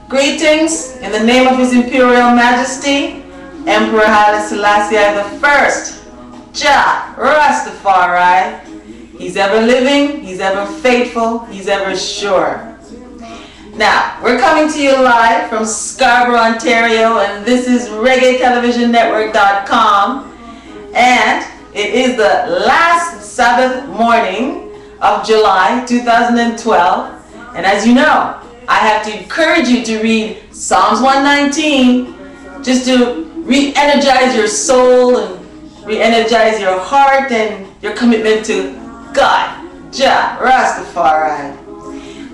Greetings in the name of His Imperial Majesty, Emperor Haile Selassie I, Jah Rastafari. He's ever living, He's ever faithful, He's ever sure. Now, we're coming to you live from Scarborough, Ontario, and this is ReggaeTelevisionNetwork.com, and it is the last Sabbath morning of July 2012, and as you know, I have to encourage you to read Psalms 119 just to re-energize your soul and re-energize your heart and your commitment to God, Jah Rastafari.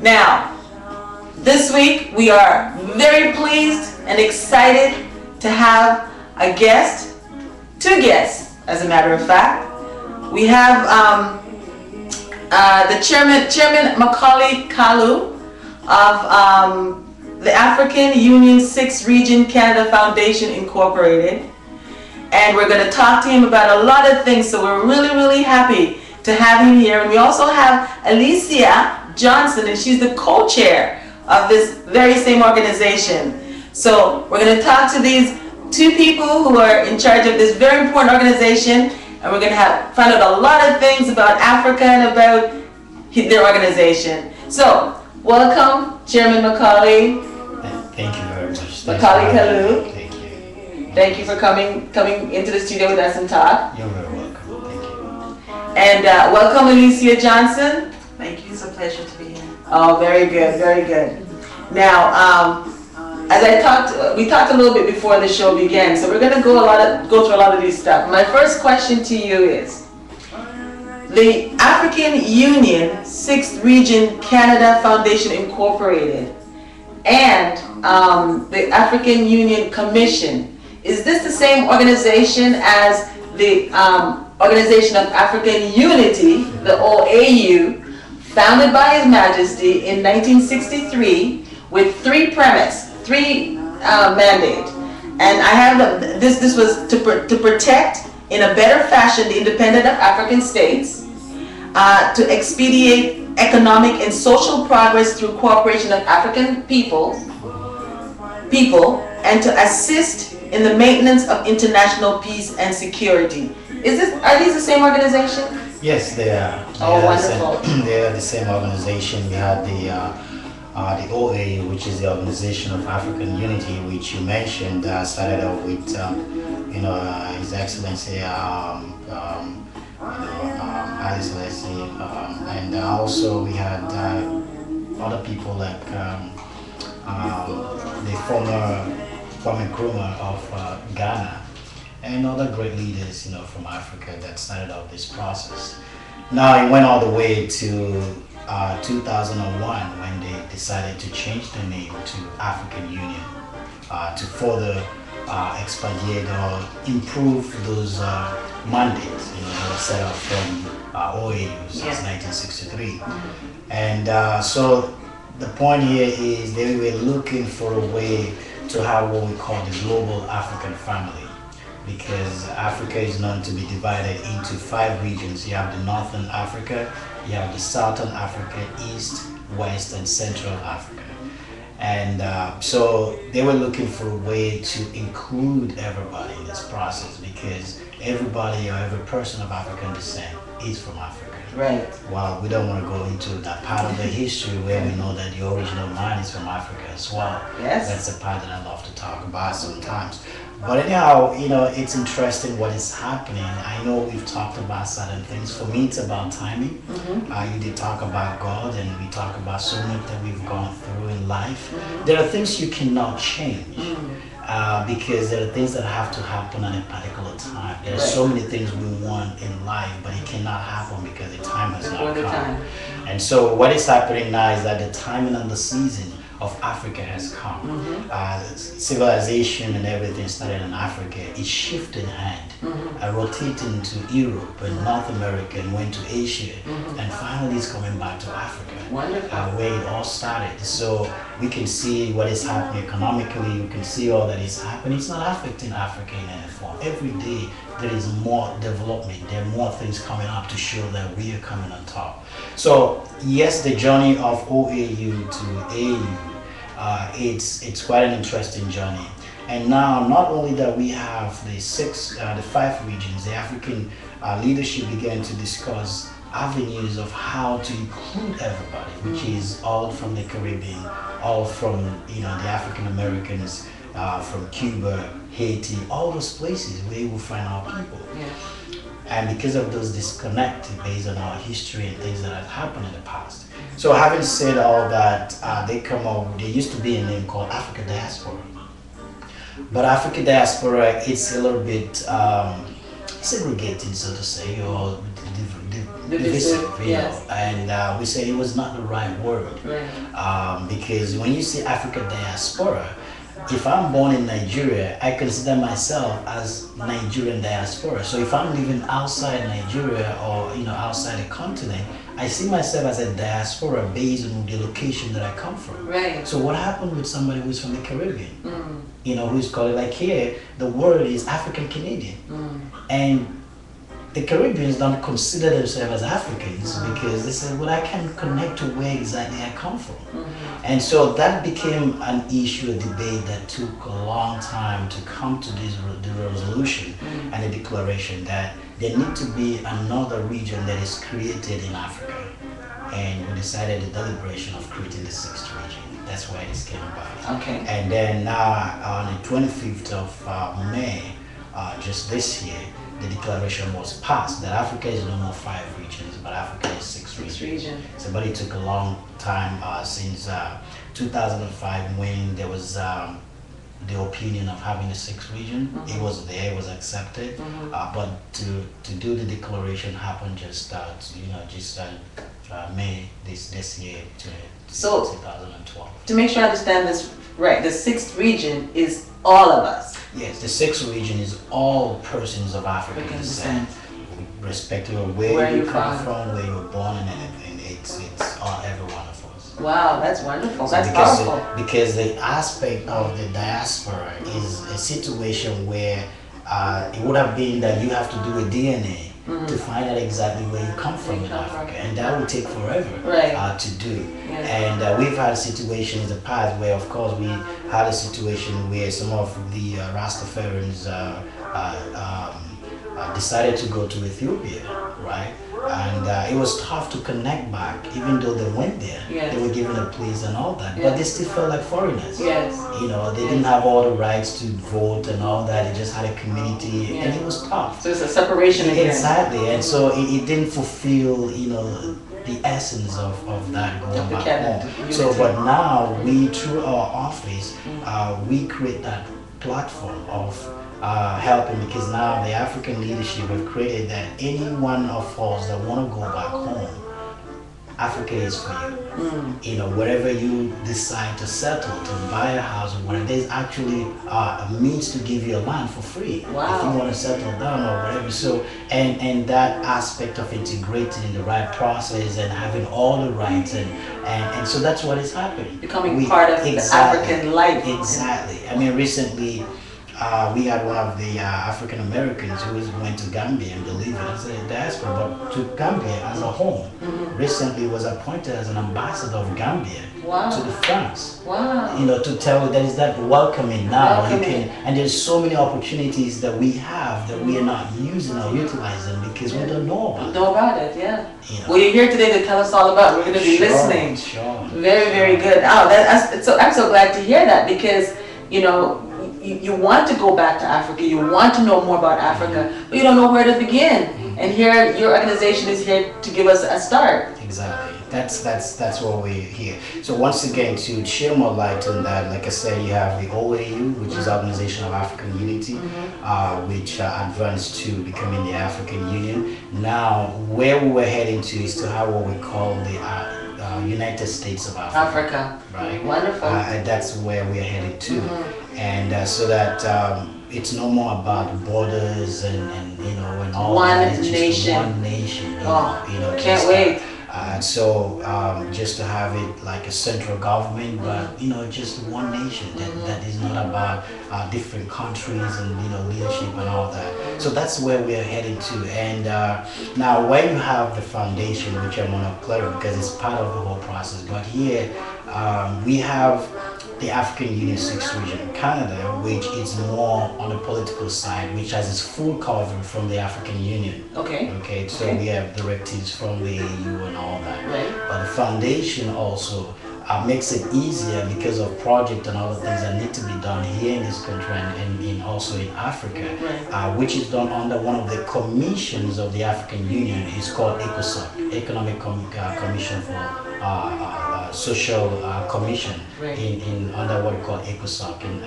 Now, this week we are very pleased and excited to have a guest, two guests as a matter of fact. We have the Chairman Macaulay Kalu of the African Union 6th Region Canada Foundation Incorporated, and we're going to talk to him about a lot of things, so we're really happy to have him here. And we also have Alicia Johnson, and she's the co-chair of this very same organization. So we're going to talk to these two people who are in charge of this very important organization, and we're going to find out a lot of things about Africa and about their organization. So welcome, Chairman Macaulay. Thank you very much. Macaulay Kalu. Thank you. Thank you for coming into the studio with us and talk. You're very welcome. Thank you. And welcome, Alicia Johnson. Thank you. It's a pleasure to be here. Oh, very good, very good. Now, as we talked a little bit before the show began, so we're going to go through a lot of these stuff. My first question to you is, the African Union 6th Region Canada Foundation Incorporated and the African Union Commission, is this the same organization as the Organization of African Unity, the OAU, founded by His Majesty in 1963 with three mandate? And I have this was to protect in a better fashion the independence of African states, to expedite economic and social progress through cooperation of African people, and to assist in the maintenance of international peace and security. Are these the same organization? Yes, they are. Oh, wonderful. They are the same organization. We have the OAU, which is the Organization of African Unity, which you mentioned, started off with His Excellency Haile Selassie, and also we had other people like the former Nkrumah of Ghana, and other great leaders, from Africa that started off this process. Now it went all the way to 2001 when they decided to change the name to African Union to further expedite or improve those mandates, that were set up from OAU since 1963. And so the point here is they were looking for a way to have what we call the global African family, because Africa is known to be divided into 5 regions. You have the Northern Africa, you have the Southern Africa, East, West, and Central Africa. And so they were looking for a way to include everybody in this process, because everybody or every person of African descent is from Africa. Right. Well, we don't want to go into that part of the history where we know that the original man is from Africa as well. Yes. That's the part that I love to talk about sometimes. But anyhow, it's interesting what is happening. I know we've talked about certain things. For me, it's about timing. You did talk about God, and we talk about so much that we've gone through in life. There are things you cannot change. Because there are things that have to happen at a particular time. There are so many things we want in life, but it cannot happen because the time has not come. And so what is happening now is that the timing and the season of Africa has come. Civilization and everything started in Africa. It shifted hand, rotating to Europe and North America, and went to Asia, and finally it's coming back to Africa, where it all started. So we can see what is happening economically. You can see all that is happening. It's not affecting Africa in any form. Every day there is more development. There are more things coming up to show that we are coming on top. So yes, the journey of OAU to AU it's quite an interesting journey. And now, not only that we have the five regions, the African leadership began to discuss avenues of how to include everybody, which is all from the Caribbean, all from the African Americans, from Cuba, Haiti, all those places where we will find our people. Yeah. And because of those disconnects based on our history and things that have happened in the past. So having said all that, there used to be a name called Africa Diaspora. But Africa Diaspora, it's a little bit segregating, so to say, or divisive, yes. And we say it was not the right word. Right. Because when you say Africa Diaspora, if I'm born in Nigeria, I consider myself as Nigerian diaspora. So if I'm living outside Nigeria or outside the continent, I see myself as a diaspora based on the location that I come from. Right. So what happened with somebody who's from the Caribbean? Who's called, like here, the word is African Canadian. And the Caribbeans don't consider themselves as Africans because they say, well, I can't connect to where exactly I come from. And so that became an issue, a debate that took a long time to come to the resolution and the declaration that there need to be another region that is created in Africa. And we decided the deliberation of creating the sixth region. That's why this came about. Okay. And then now on the 25th of May, just this year, the declaration was passed that Africa is no more 5 regions, but Africa is 6 regions. So, but it took a long time since 2005 when there was the opinion of having a 6th region. It was there, it was accepted, but to do the declaration happened just May this year, 2012. To make sure I understand this right, the 6th region is all of us. Yes, the 6th region is all persons of African descent, respective of where you come from, where you were born, and everything. It's all every one of us. Wow, that's wonderful. So that's powerful. Because the aspect of the diaspora is a situation where it would have been that you have to do a DNA to find out exactly where you come from in Africa, and that would take forever to do. Yes. And we've had situations in the past where, of course, we had a situation where some of the Rastafarians decided to go to Ethiopia, right? And it was tough to connect back, even though they went there. Yes. They were given a place and all that, but they still felt like foreigners. Yes. They didn't have all the rights to vote and all that. They just had a community, and it was tough. So it's a separation again. Exactly, and so it didn't fulfill, the essence of that going back home. So, but now we, through our office, we create that platform of helping, because now the African leadership have created that any one of us that want to go back home, Africa is for you. Wherever you decide to settle, to buy a house or whatever, there's actually a means to give you a land for free. Wow. If you want to settle down or whatever. So, and that aspect of integrating in the right process and having all the rights and so that's what is happening. Becoming part of the African life. Exactly. I mean, recently, we had one of the African Americans who went to Gambia and believed it as a diaspora, but to Gambia as a home. Recently was appointed as an ambassador of Gambia to the France. Wow. To tell that is that welcoming now. And there's so many opportunities that we have that we are not using or utilizing because we don't know about it. Yeah. Well, you're here today to tell us all about it. We're going to be listening. Sure. Very, very good. I'm so glad to hear that because, you want to go back to Africa, you want to know more about Africa, but you don't know where to begin. And here, your organization is here to give us a start. Exactly. That's what we're here. So once again, to share more light on that, like I said, you have the OAU, which is Organization of African Unity, which advanced to becoming the African Union. Now, where we were heading to is to have what we call the United States of Africa. Right? Wonderful. And that's where we're headed to. And so that it's no more about borders and all that. It's just one nation. Can't wait. So just to have it like a central government, but just one nation that is not about different countries and leadership and all that. So that's where we are headed to. And now when you have the foundation, which I'm going to clarify because it's part of the whole process, but here we have the African Union 6th region in Canada, which is more on the political side, which has its full cover from the African Union. Okay. Okay, so we have directives from the AU and all that. Right. But the foundation also makes it easier because of project and other things that need to be done here in this country and also in Africa, Right. which is done under one of the commissions of the African Union. It's called ECOSOC, Economic Commission for Social Commission, Right. in under what we call ECOSOC in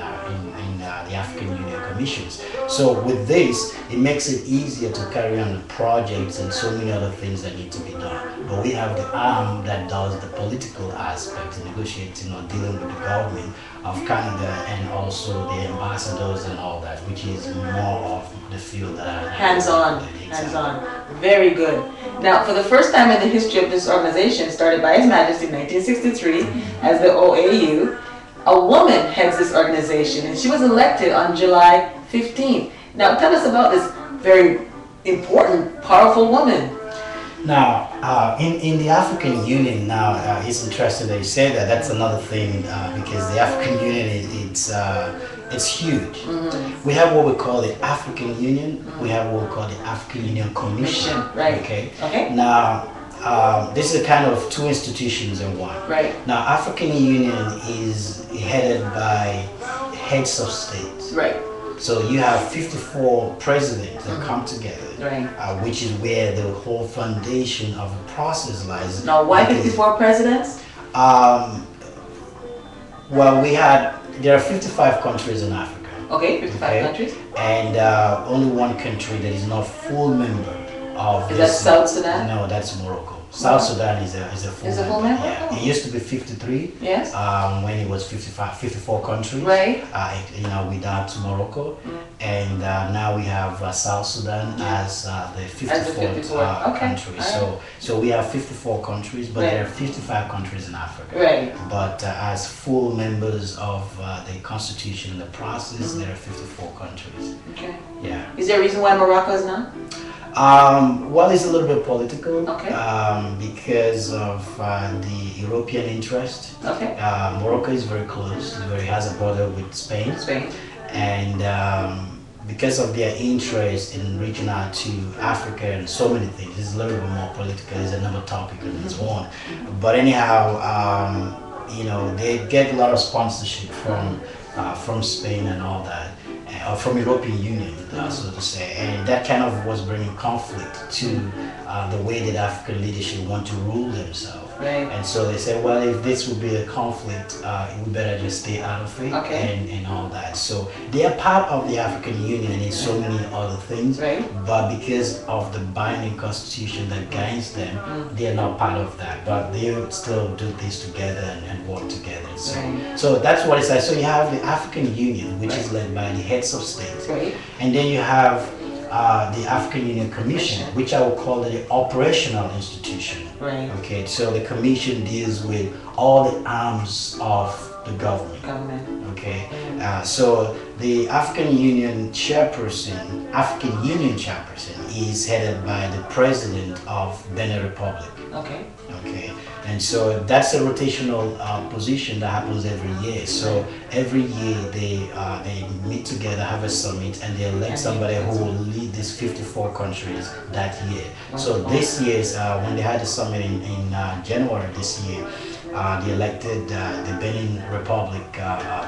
the African Union Commissions. So with this, it makes it easier to carry on the projects and so many other things that need to be done. But we have the arm that does the political aspect, negotiating or dealing with the government of Canada and also the ambassadors and all that, which is more of the field that I Hands-on, Exactly. hands-on. Very good. Now, for the first time in the history of this organization, started by His Majesty in 1963 as the OAU, a woman heads this organization, and she was elected on July 15th. Now, tell us about this very important, powerful woman. Now, in the African Union now, it's interesting that you say that. That's another thing because the African Union, it's huge. We have what we call the African Union. We have what we call the African Union Commission. Right. Okay. Okay. Now, this is a kind of two institutions in one. Right. Now, African Union is headed by heads of states. Right. So you have 54 presidents that come together, Right. which is where the whole foundation of the process lies. Now, why Because, 54 presidents? Well, there are 55 countries in Africa. Okay, 55 Okay. countries. And only one country that is not full member of Is that this. South Sudan? No, that's Morocco. South Sudan is a full Is a full member? Yeah. Oh. It used to be 53 Yes. when it was 54 countries. Right. Without Morocco. And now we have South Sudan as the 54th 54th. Okay. country. All So we have 54 countries, but Right. there are 55 countries in Africa. Right. But as full members of the constitution and the process, there are 54 countries. Okay. Yeah. Is there a reason why Morocco is not? Well, it's a little bit political Okay. because of the European interest. Okay. Morocco is very close. It has a border with Spain. Spain. And because of their interest in reaching out to Africa and so many things, it's a little bit more political. It's another topic on its own. But anyhow, they get a lot of sponsorship from Spain and all that, from European Union, so to say, and that kind of was bringing conflict to the way that African leadership want to rule themselves. Right. And so they said, well, if this would be a conflict, we better just stay out of it Okay. and all that. So they are part of the African Union in so many other things, Right. but because of the binding constitution that guides them, they are not part of that. But they still do things together and work together. So, Right. so that's what it says. So you have the African Union, which is led by the heads of states, Right. and then you have the African Union Commission, which I would call the operational institution. Right. Okay, so the commission deals with all the arms of the government. Government. Okay, so the African Union chairperson is headed by the president of Benin Republic. Okay. Okay, and so that's a rotational position that happens every year. So every year they meet together, have a summit, and they elect somebody who will lead these 54 countries that year. So this year's when they had the summit in January this year, they elected the Benin Republic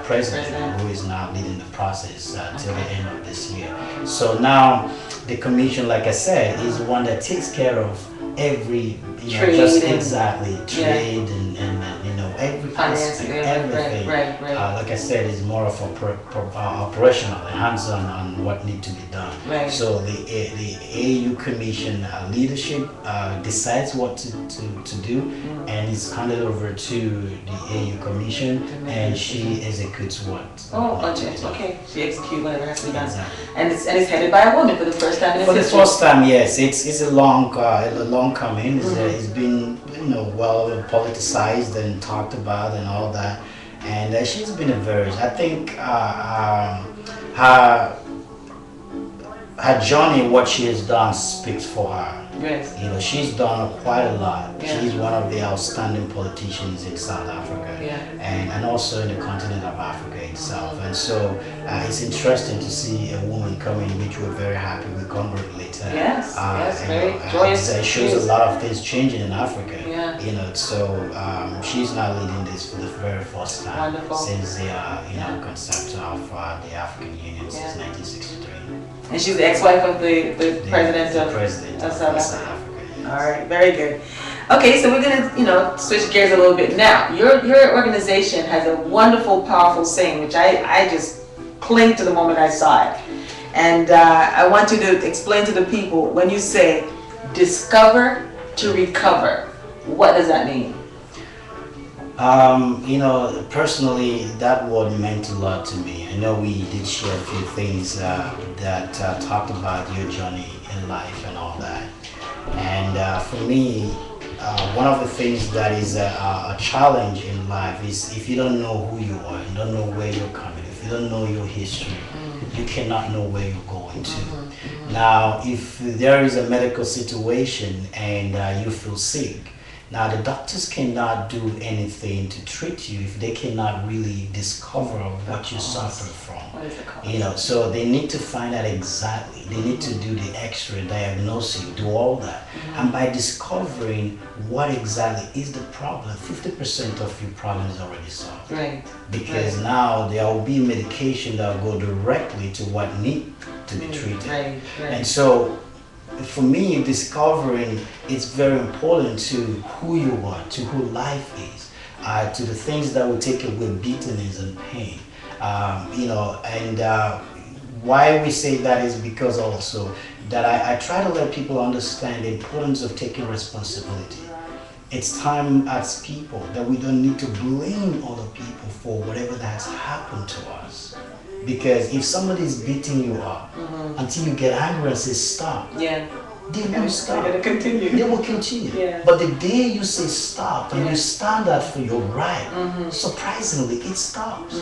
president, who is now leading the process till the end of this year. So now the commission, like I said, is one that takes care of every Trade just and- exactly trade and every aspect, everything. Right. Like I said, is more of operational, hands-on on what need to be done. Right. So the AU Commission leadership decides what to do, and it's handed over to the AU Commission, and she executes what. Oh, what okay. to do. Okay. She execute whatever has to be done. Exactly. And it's headed by a woman for the first time in its For the history. first time, yes, it's a long coming. It's been well politicized and talked about and all that, and she's been a very. I think her journey, what she has done speaks for her. Yes. You know, she's done quite a lot. Yeah. She's one of the outstanding politicians in South Africa, Yeah. and also in the continent of Africa itself. And so it's interesting to see a woman coming, which we're very happy we congratulate her. Yes, yes, very and, joyous. It shows a lot of things changing in Africa. Yeah. You know, so she's now leading this for the very first time. Wonderful. Since the concept of the African Union since 1963. And she's the ex-wife of the president of South Africa. Africa. All right, very good. Okay, so we're gonna, switch gears a little bit. Now, your organization has a wonderful, powerful saying, which I just cling to the moment I saw it. And I want you to explain to the people, when you say discover to recover, what does that mean? Personally, that word meant a lot to me. I know we did share a few things that talked about your journey in life and all that. And for me, one of the things that is a challenge in life is if you don't know who you are, you don't know where you're coming, if you don't know your history, you cannot know where you're going to. Now, if there is a medical situation and you feel sick, now the doctors cannot do anything to treat you if they cannot really discover what you suffer from. What is the cause? So they need to find out exactly. They need to do the X-ray diagnosis, do all that. And by discovering what exactly is the problem, 50% of your problem is already solved. Right. Because now there will be medication that will go directly to what needs to be treated. Right. And so for me, discovering it's very important to who you are, to who life is, to the things that will take away bitterness and pain. Why we say that is because also that I try to let people understand the importance of taking responsibility. It's time as people that we don't need to blame other people for whatever that's happened to us. Because if somebody is beating you up until you get angry and say stop, they won't stop. They're gonna continue. They will continue. Yeah. But the day you say stop and you stand up for your right, surprisingly, it stops.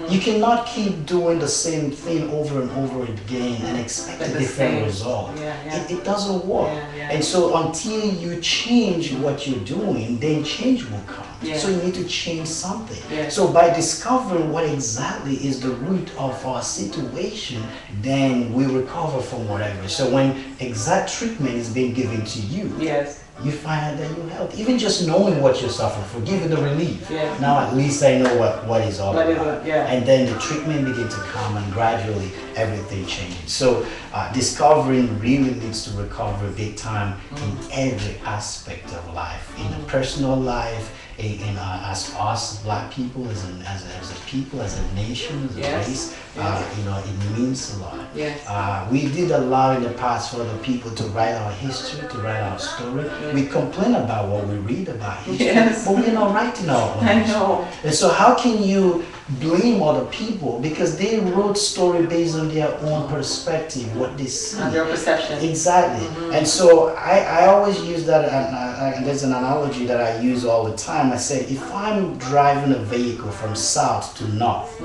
You cannot keep doing the same thing over and over again and expect a different result. It doesn't work. And so until you change what you're doing, then change will come. So you need to change something. So by discovering what exactly is the root of our situation, then we recover from whatever. So when exact treatment is being given to you, you find out that you're healthy. Even just knowing what you're suffering for, give it the relief. Now at least I know what is all about. And then the treatment begins to come and gradually everything changes. So discovering really leads to recovery big time in every aspect of life, in the personal life, as us black people, as a people, as a nation, as a race, it means a lot. We did allow in the past for other people to write our history, to write our story. We complain about what we read about history, but we're not writing our own history. And so how can you blame other people because they wrote story based on their own perspective, what they see, and their perception. Exactly. And so I always use that, and there's an analogy that I use all the time. I say, if I'm driving a vehicle from south to north,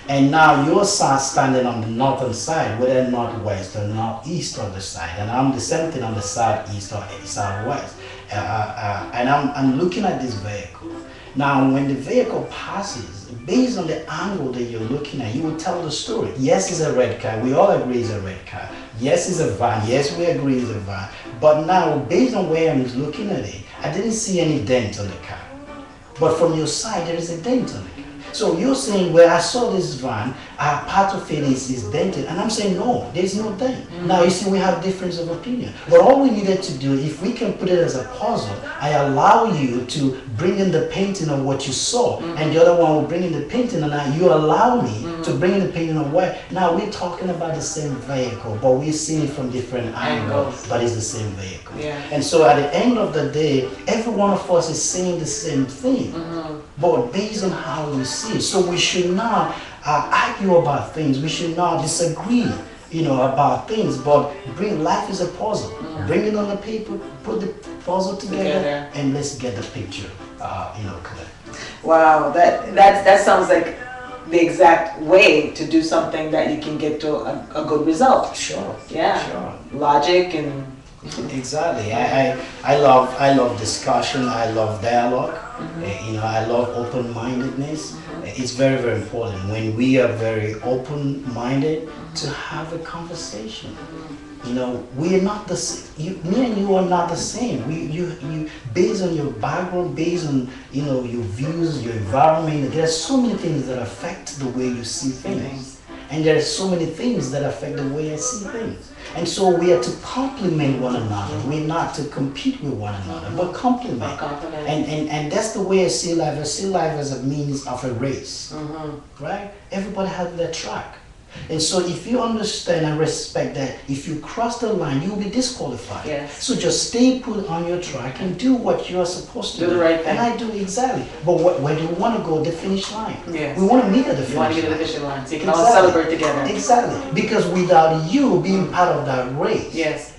and now you're standing on the northern side, whether northwest or northeast of the side, and I'm the same thing on the southeast or southwest, and I'm looking at this vehicle. Now, when the vehicle passes, based on the angle that you're looking at, you will tell the story. Yes, it's a red car. We all agree it's a red car. Yes, it's a van. Yes, we agree it's a van. But now, based on where I'm looking at it, I didn't see any dent on the car. But from your side, there is a dent on the car. So you're saying, well, I saw this van, part of it is dented. And I'm saying, no, there's no dent. Now, you see, we have difference of opinion. But all we needed to do, if we can put it as a puzzle, I allow you to bring in the painting of what you saw. And the other one will bring in the painting, and now you allow me to bring in the painting of what. Now, we're talking about the same vehicle, but we're seeing it from different angles, but it's the same vehicle. And so at the end of the day, every one of us is saying the same thing, but based on how we see it. So we should not argue about things. We should not disagree, about things. But life is a puzzle. Bring it on the paper, put the puzzle together, and let's get the picture, clear. Wow, that sounds like the exact way to do something that you can get to a good result. Sure. Yeah. Sure. Logic and Exactly. I love discussion. I love dialogue. I love open-mindedness. It's very, very important when we are very open-minded to have a conversation. We are not the same. Me and you are not the same. You based on your background, based on your views, your environment. There are so many things that affect the way you see things, and there are so many things that affect the way I see things. And so we are to complement one another. We're not to compete with one another, but complement. And that's the way I see life. I see life as a means of a race, right? Everybody has their track. And so if you understand and respect that, if you cross the line, you'll be disqualified. Yes. So just stay put on your track and do what you're supposed to do. Do the right thing. And I do exactly. But where do you want to go? The finish line. Yes. We want to meet at the finish line. You want to get to the finish line so you can all celebrate together. Exactly. Because without you being part of that race, yes,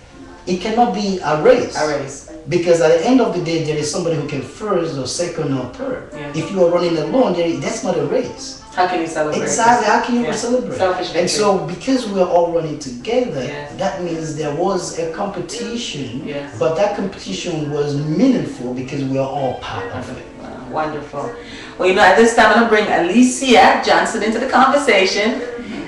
it cannot be a race. a race. Because at the end of the day, there is somebody who can first or second or third. Yes. If you are running alone, that's not a race. How can you celebrate? Exactly. How can you celebrate? Selfish victory. And so, because we're all running together, Yes. that means there was a competition. Yes. But that competition was meaningful because we are all part of it. Wow, wonderful. Well, at this time I'm going to bring Alicia Johnson into the conversation.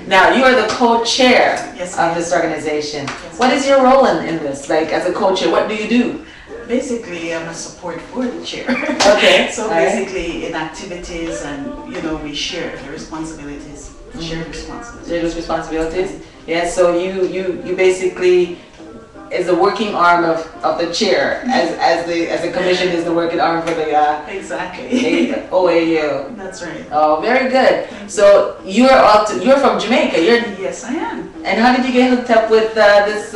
Now, you are the co-chair of this organization. Yes. What is your role in this? Like, as a co-chair, what do you do? Basically, I'm a support for the chair. Okay. So All right. basically, in activities and we share the responsibilities. Shared responsibilities. Share those responsibilities? Yeah, so you basically is the working arm of the chair, as the commission is the working arm for the Exactly. OAU. That's right. Oh, very good. So you're from Jamaica. Yes, I am. And how did you get hooked up with this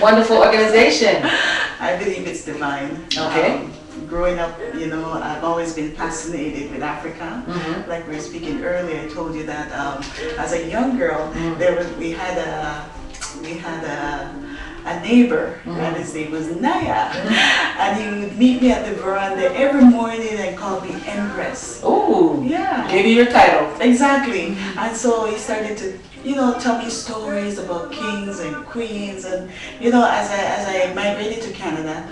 wonderful organization? I believe it's divine. Okay. Growing up, I've always been fascinated with Africa. Like we were speaking earlier, I told you that as a young girl, we had a neighbor, and his name was Naya, and he would meet me at the veranda every morning and call me Empress. Oh, Yeah. gave you your title. Exactly. And so he started to tell me stories about kings and queens, and as I migrated to Canada,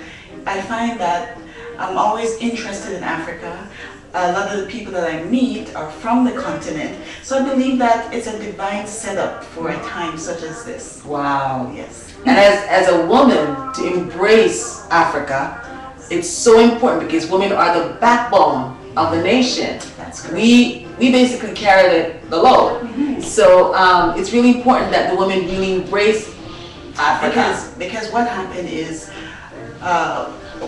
I find that I'm always interested in Africa. A lot of the people that I meet are from the continent, so I believe that it's a divine setup for a time such as this. Wow. Yes. And as a woman, to embrace Africa, it's so important because women are the backbone of the nation. That's correct. We basically carry the load. So it's really important that the women really embrace Africa. Because what happened is,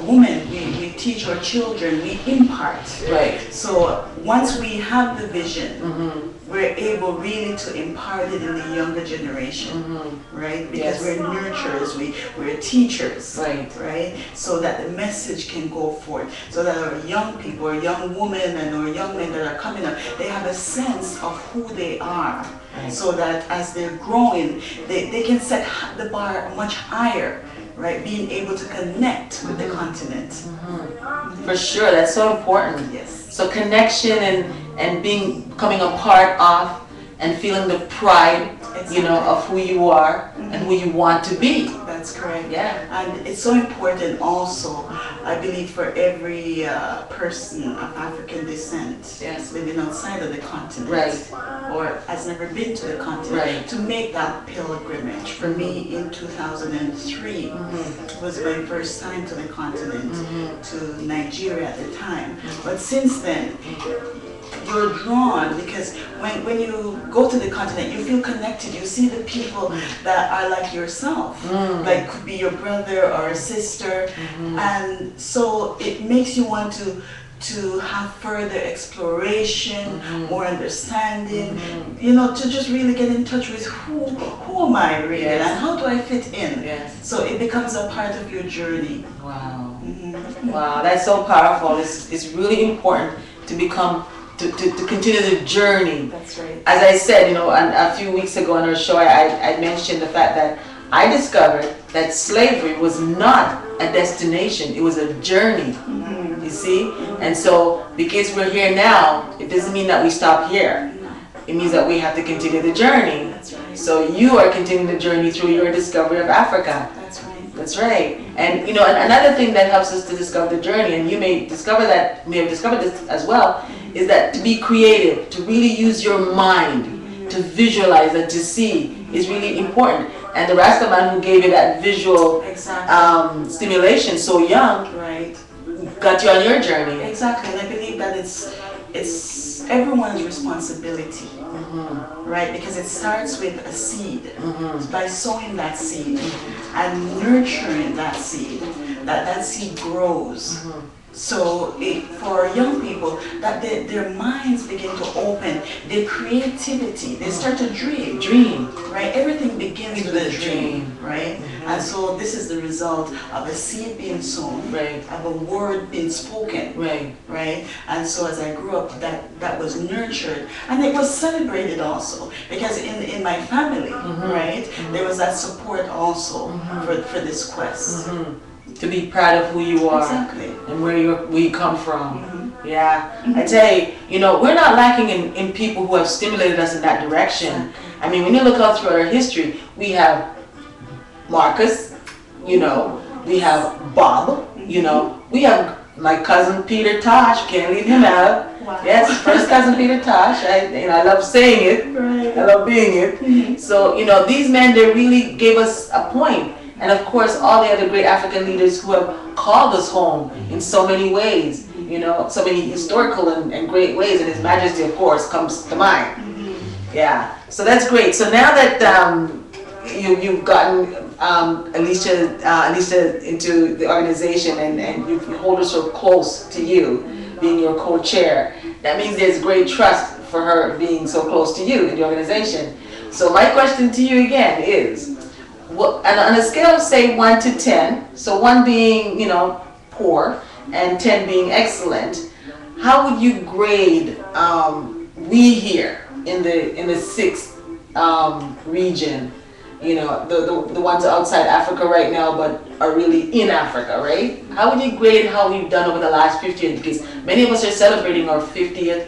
women, we teach our children, we impart. Right. So once we have the vision, we're able really to impart it in the younger generation, right? Because we're nurturers, we're teachers, right? So that the message can go forth, so that our young people, our young women and our young men that are coming up, they have a sense of who they are, so that as they're growing, they can set the bar much higher. Right, being able to connect with the continent. For sure, that's so important. Yes. So connection and becoming a part of and feeling the pride, of who you are and who you want to be. That's correct. Yeah. And it's so important also, I believe, for every person of African descent living outside of the continent, or has never been to the continent, to make that pilgrimage. For me, in 2003, was my first time to the continent, to Nigeria at the time. But since then, you're drawn, because when you go to the continent, you feel connected. You see the people that are like yourself, like could be your brother or a sister, and so it makes you want to have further exploration, more understanding, to just really get in touch with who am I really, and how do I fit in? So it becomes a part of your journey. Wow. Wow, that's so powerful. It's really important to become to continue the journey. That's right. As I said, a few weeks ago on our show, I mentioned the fact that I discovered that slavery was not a destination, it was a journey. You see? And so, because we're here now, it doesn't mean that we stop here. it means that we have to continue the journey. That's right. So you are continuing the journey through your discovery of Africa. That's right. That's right. And you know, another thing that helps us to discover the journey, and you may have discovered this as well, is that to be creative, to really use your mind, to visualize and to see is really important. And the Rasta man who gave you that visual stimulation so young, right, got you on your journey. Exactly, and I believe that it's everyone's responsibility, right? Because it starts with a seed. By sowing that seed and nurturing that seed, that seed grows. So for young people, that their minds begin to open, their creativity, they start to dream, right? Everything begins with a dream, right? And so this is the result of a seed being sown, right, of a word being spoken, right? And so as I grew up, that was nurtured, and it was celebrated also, because in my family, right, there was that support also for this quest. To be proud of who you are, and where you come from. Yeah, I tell you, you know, we're not lacking in people who have stimulated us in that direction. I mean, when you look out through our history, we have Marcus, you know, we have Bob, you know, we have my cousin Peter Tosh, can't leave him out. Wow. Yes, first cousin Peter Tosh, I love saying it, I love being it. So, you know, these men, they really gave us a point. And of course, all the other great African leaders who have called us home in so many ways, you know, so many historical and great ways, and His Majesty, of course, comes to mind. Yeah, so that's great. So now that you've gotten Alicia into the organization, and you hold her so close to you, being your co-chair, that means there's great trust for her being so close to you in the organization. So my question to you again is, and on a scale of say 1 to 10, so 1 being, you know, poor and 10 being excellent, how would you grade we here in the 6th region, you know, the ones outside Africa right now but are really in Africa, right? How would you grade how we've done over the last 50 years? Because many of us are celebrating our 50th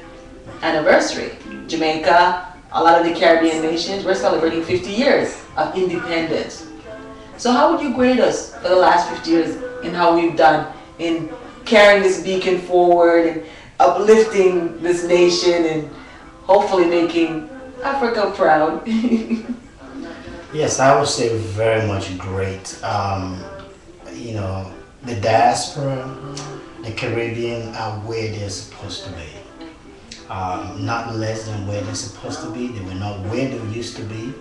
anniversary. Jamaica, a lot of the Caribbean nations, we're celebrating 50 years of independence. So how would you grade us for the last 50 years in how we've done in carrying this beacon forward and uplifting this nation and hopefully making Africa proud? Yes, I would say very much great. You know, the diaspora, the Caribbean are where they're supposed to be. Not less than where they're supposed to be. They were not where they used to be,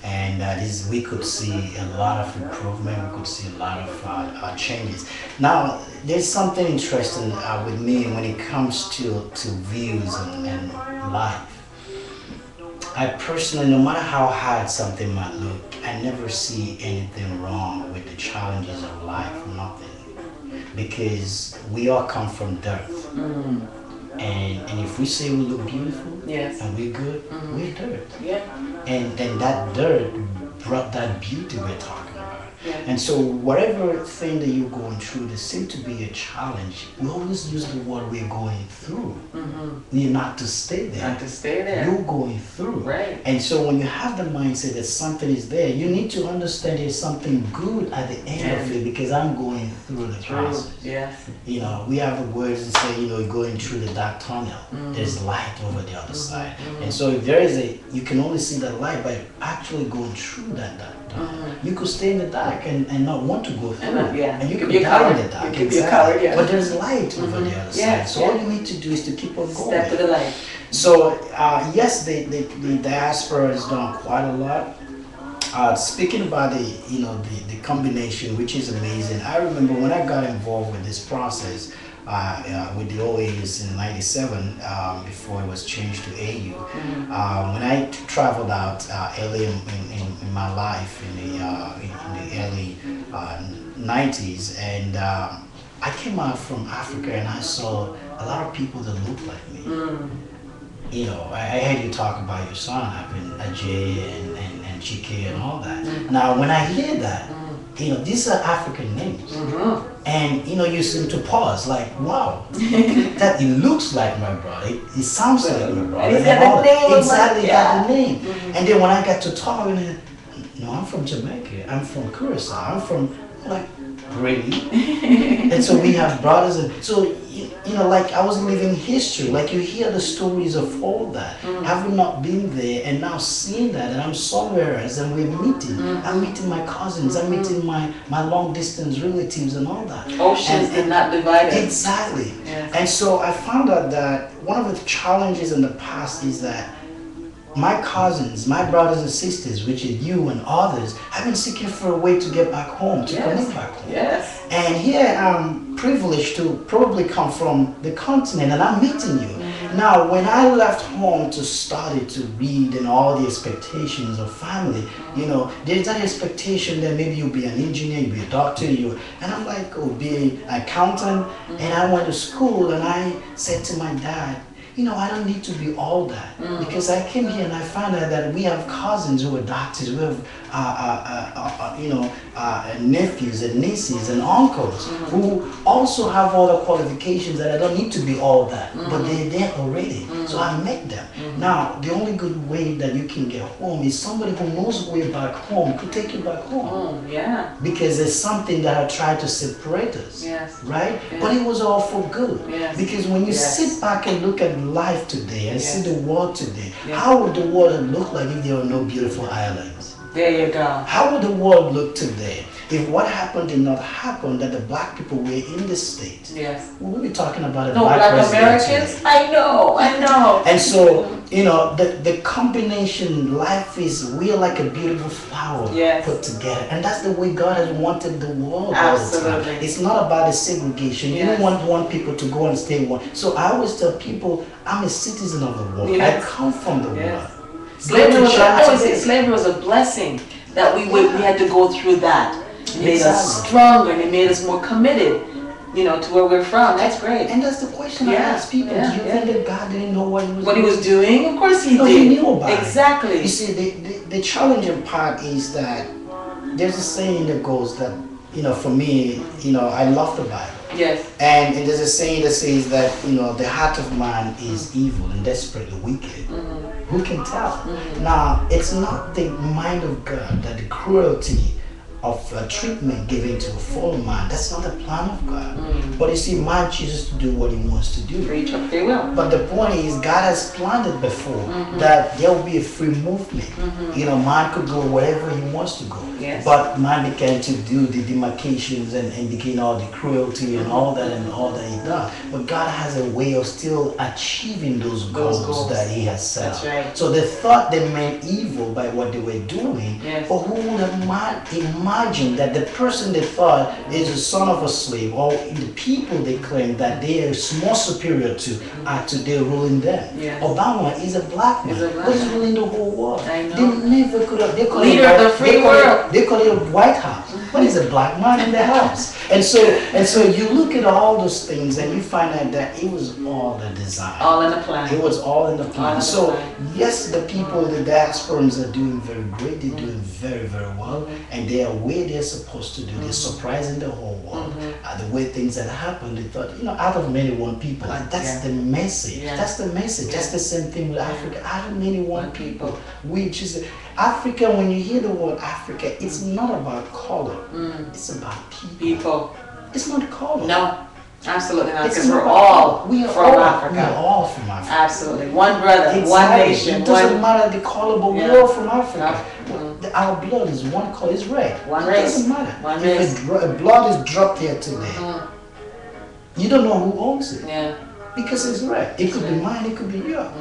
and we could see a lot of improvement. We could see a lot of changes. Now, there's something interesting with me when it comes to views and life. I personally, no matter how hard something might look, I never see anything wrong with the challenges of life. Nothing, because we all come from dirt. And if we say we look beautiful, and we're good, we're dirt. And then that dirt brought that beauty we're talking about. And so whatever thing that you're going through, there seems to be a challenge. We always use the word we're going through. You're not to stay there. Not to stay there. You're going through. Right. And so when you have the mindset that something is there, you need to understand there's something good at the end of it, because I'm going through the process. Yes. You know, we have the words that say, you know, going through the dark tunnel, there's light over the other side. And so if there is you can only see that light by actually going through that dark tunnel. You could stay in the dark and not want to go through. And you could die in the dark. You could be a coward, But there's light over the other side. So all you need to do is to keep on going. Step to the light. So yes, the diaspora has done quite a lot. Speaking about the combination, which is amazing. I remember when I got involved with this process with the OAs in '97, before it was changed to AU. When I traveled out early in my life in the early '90s, and I came out from Africa and I saw a lot of people that looked like me. You know, I heard you talk about your son having Ajay and Chike and all that. Now, when I hear that, you know, these are African names. And, you know, you seem to pause like, wow, that it looks like my brother. It sounds like my brother. And he's got the name. Exactly, got the name. And then when I got to talk, no, I'm from Jamaica. I'm from Curacao. I'm from, like, really? And so we have brothers. And so, you know, like I was living history. Like you hear the stories of all that. Having not been there and now seeing that, and I'm somewhere else and we're meeting. I'm meeting my cousins. I'm meeting my long distance relatives and all that. Oceans did not divide us. Exactly. Yes. And so I found out that one of the challenges in the past is that my cousins, my brothers and sisters, which are you and others, have been seeking for a way to get back home, to connect back home. Yes. And here I'm privileged to probably come from the continent and I'm meeting you. Now, when I left home to study, to read and all the expectations of family, you know, there's that expectation that maybe you'll be an engineer, you'll be a doctor, and I'm like, oh, be an accountant. And I went to school and I said to my dad, you know, I don't need to be all that because I came here and I found out that we have cousins who are doctors, we have nephews and nieces and uncles who also have all the qualifications that I don't need to be all that, but they're there already. So I met them. Now, the only good way that you can get home is somebody who knows the way back home could take you back home. Because there's something that had tried to separate us, right? But it was all for good. Because when you sit back and look at life today and see the world today, how would the world look like if there were no beautiful islands? There you go. How would the world look today if what happened did not happen, that the black people were in the States? We will be talking about black Americans today. I know. And so, you know, the combination, life is, we are like a beautiful flower put together. And that's the way God has wanted the world all the time. It's not about the segregation. You don't want people to go and stay one. So I always tell people, I'm a citizen of the world. I come from the world. Slavery was a blessing that we had to go through that. It made us stronger and it made us more committed, you know, to where we're from. That's great. And that's the question I ask people. Do you think that God didn't know what he was doing? Of course he did. He knew about it. Exactly. You see, the challenging part is that there's a saying that goes that, you know, for me, you know, I love the Bible. And there's a saying that says that, you know, the heart of man is evil and desperately wicked. Who can tell? Now, it's not the mind of God that the cruelty of treatment given to a fallen man, that's not the plan of God. But you see, man chooses to do what he wants to do. Free will. But the point is, God has planned it before that there will be a free movement. You know, man could go wherever he wants to go. But man began to do the demarcations and begin all the cruelty and all that he does. But God has a way of still achieving those goals that he has set up. So they thought they meant evil by what they were doing, but who would have imagined that the person they thought is the son of a slave, or the people they claim that they are more superior to, are today ruling them. Obama is a black man, but he's ruling the whole world. They never could have. They call leader of the free world. They call it White House, but he's a black man in the house. And so you look at all those things and you find out that it was all the design. All in the plan. It was all in the plan. So yes, the people, the diasporans are doing very great. They're doing very, very well, and they are where they're supposed to do. They're surprising the whole world. The way things had happened, they thought, you know, out of many one people. And that's the message. That's the message. That's the same thing with Africa. Out of many one people, which is Africa. When you hear the word Africa, it's not about color. It's about people. It's not color. No, absolutely not. Because we're all from Africa. We are all from Africa. Absolutely. One brother, one nation. It doesn't matter the color, but we're all from Africa. Our blood is one color, it's red. One race. It doesn't matter. One race. If blood is dropped here today, you don't know who owns it. Because it's red. It could be mine, it could be yours.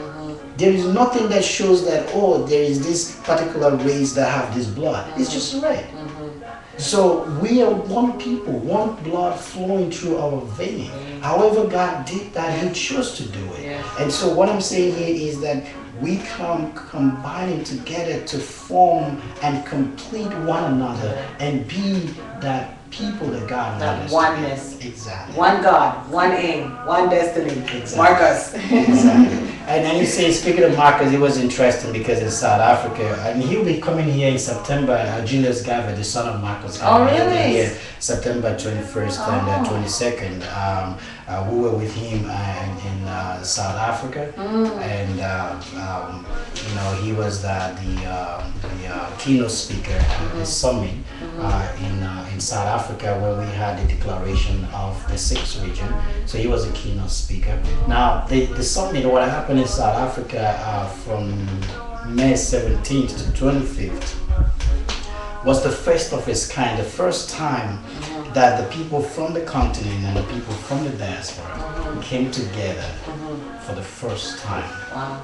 There is nothing that shows that, oh, there is this particular race that have this blood. It's just red. So we are one people, one blood flowing through our vein. However God did that, he chose to do it. And so what I'm saying here is that we come combining together to form and complete one another and be that people that God wants us oneness. to be. Exactly. One God, one aim, one destiny. Exactly. Mark us. Exactly. And you say, speaking of Marcus, it was interesting because in South Africa, and he'll be coming here in September. Julius Gavin, the son of Marcus Gavin, oh, really? He'll be here September 21st and 22nd. We were with him in South Africa, and you know, he was the keynote speaker at the summit in South Africa, where we had the declaration of the sixth region. So he was a keynote speaker. Now the summit, what happened in South Africa from May 17th to 25th was the first of its kind, the first time that the people from the continent and the people from the diaspora came together for the first time. Wow.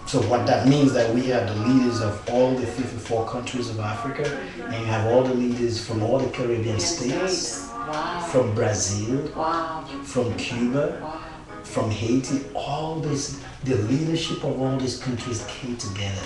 So what that means that we have the leaders of all the 54 countries of Africa, and you have all the leaders from all the Caribbean states, wow. from Brazil, wow. from Cuba, wow. from Haiti, all this, the leadership of all these countries came together.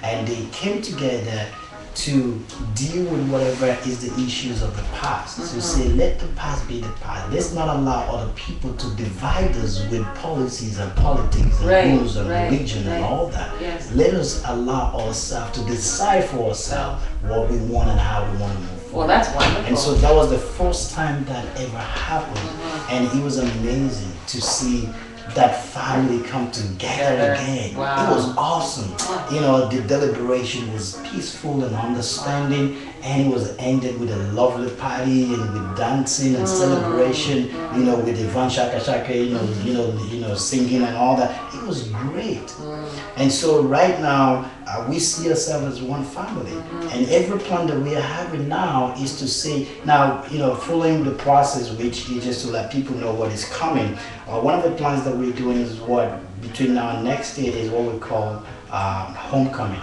And they came together to deal with whatever is the issues of the past. To say, let the past be the past. Let's not allow other people to divide us with policies and politics and rules and religion and all that. Yes. Let us allow ourselves to decide for ourselves what we want and how we want to move forward. Well, that's wonderful. And so that was the first time that ever happened. And it was amazing to see that family come together again. Wow. It was awesome. You know, the deliberation was peaceful and understanding, and it was ended with a lovely party and with dancing and celebration. You know, with Ivan Shaka Shaka, you know, singing and all that. It was great. And so right now we see ourselves as one family, and every plan that we are having now is to say, now, you know, following the process, which is just to let people know what is coming. One of the plans that we're doing is what between now and next year is what we call homecoming.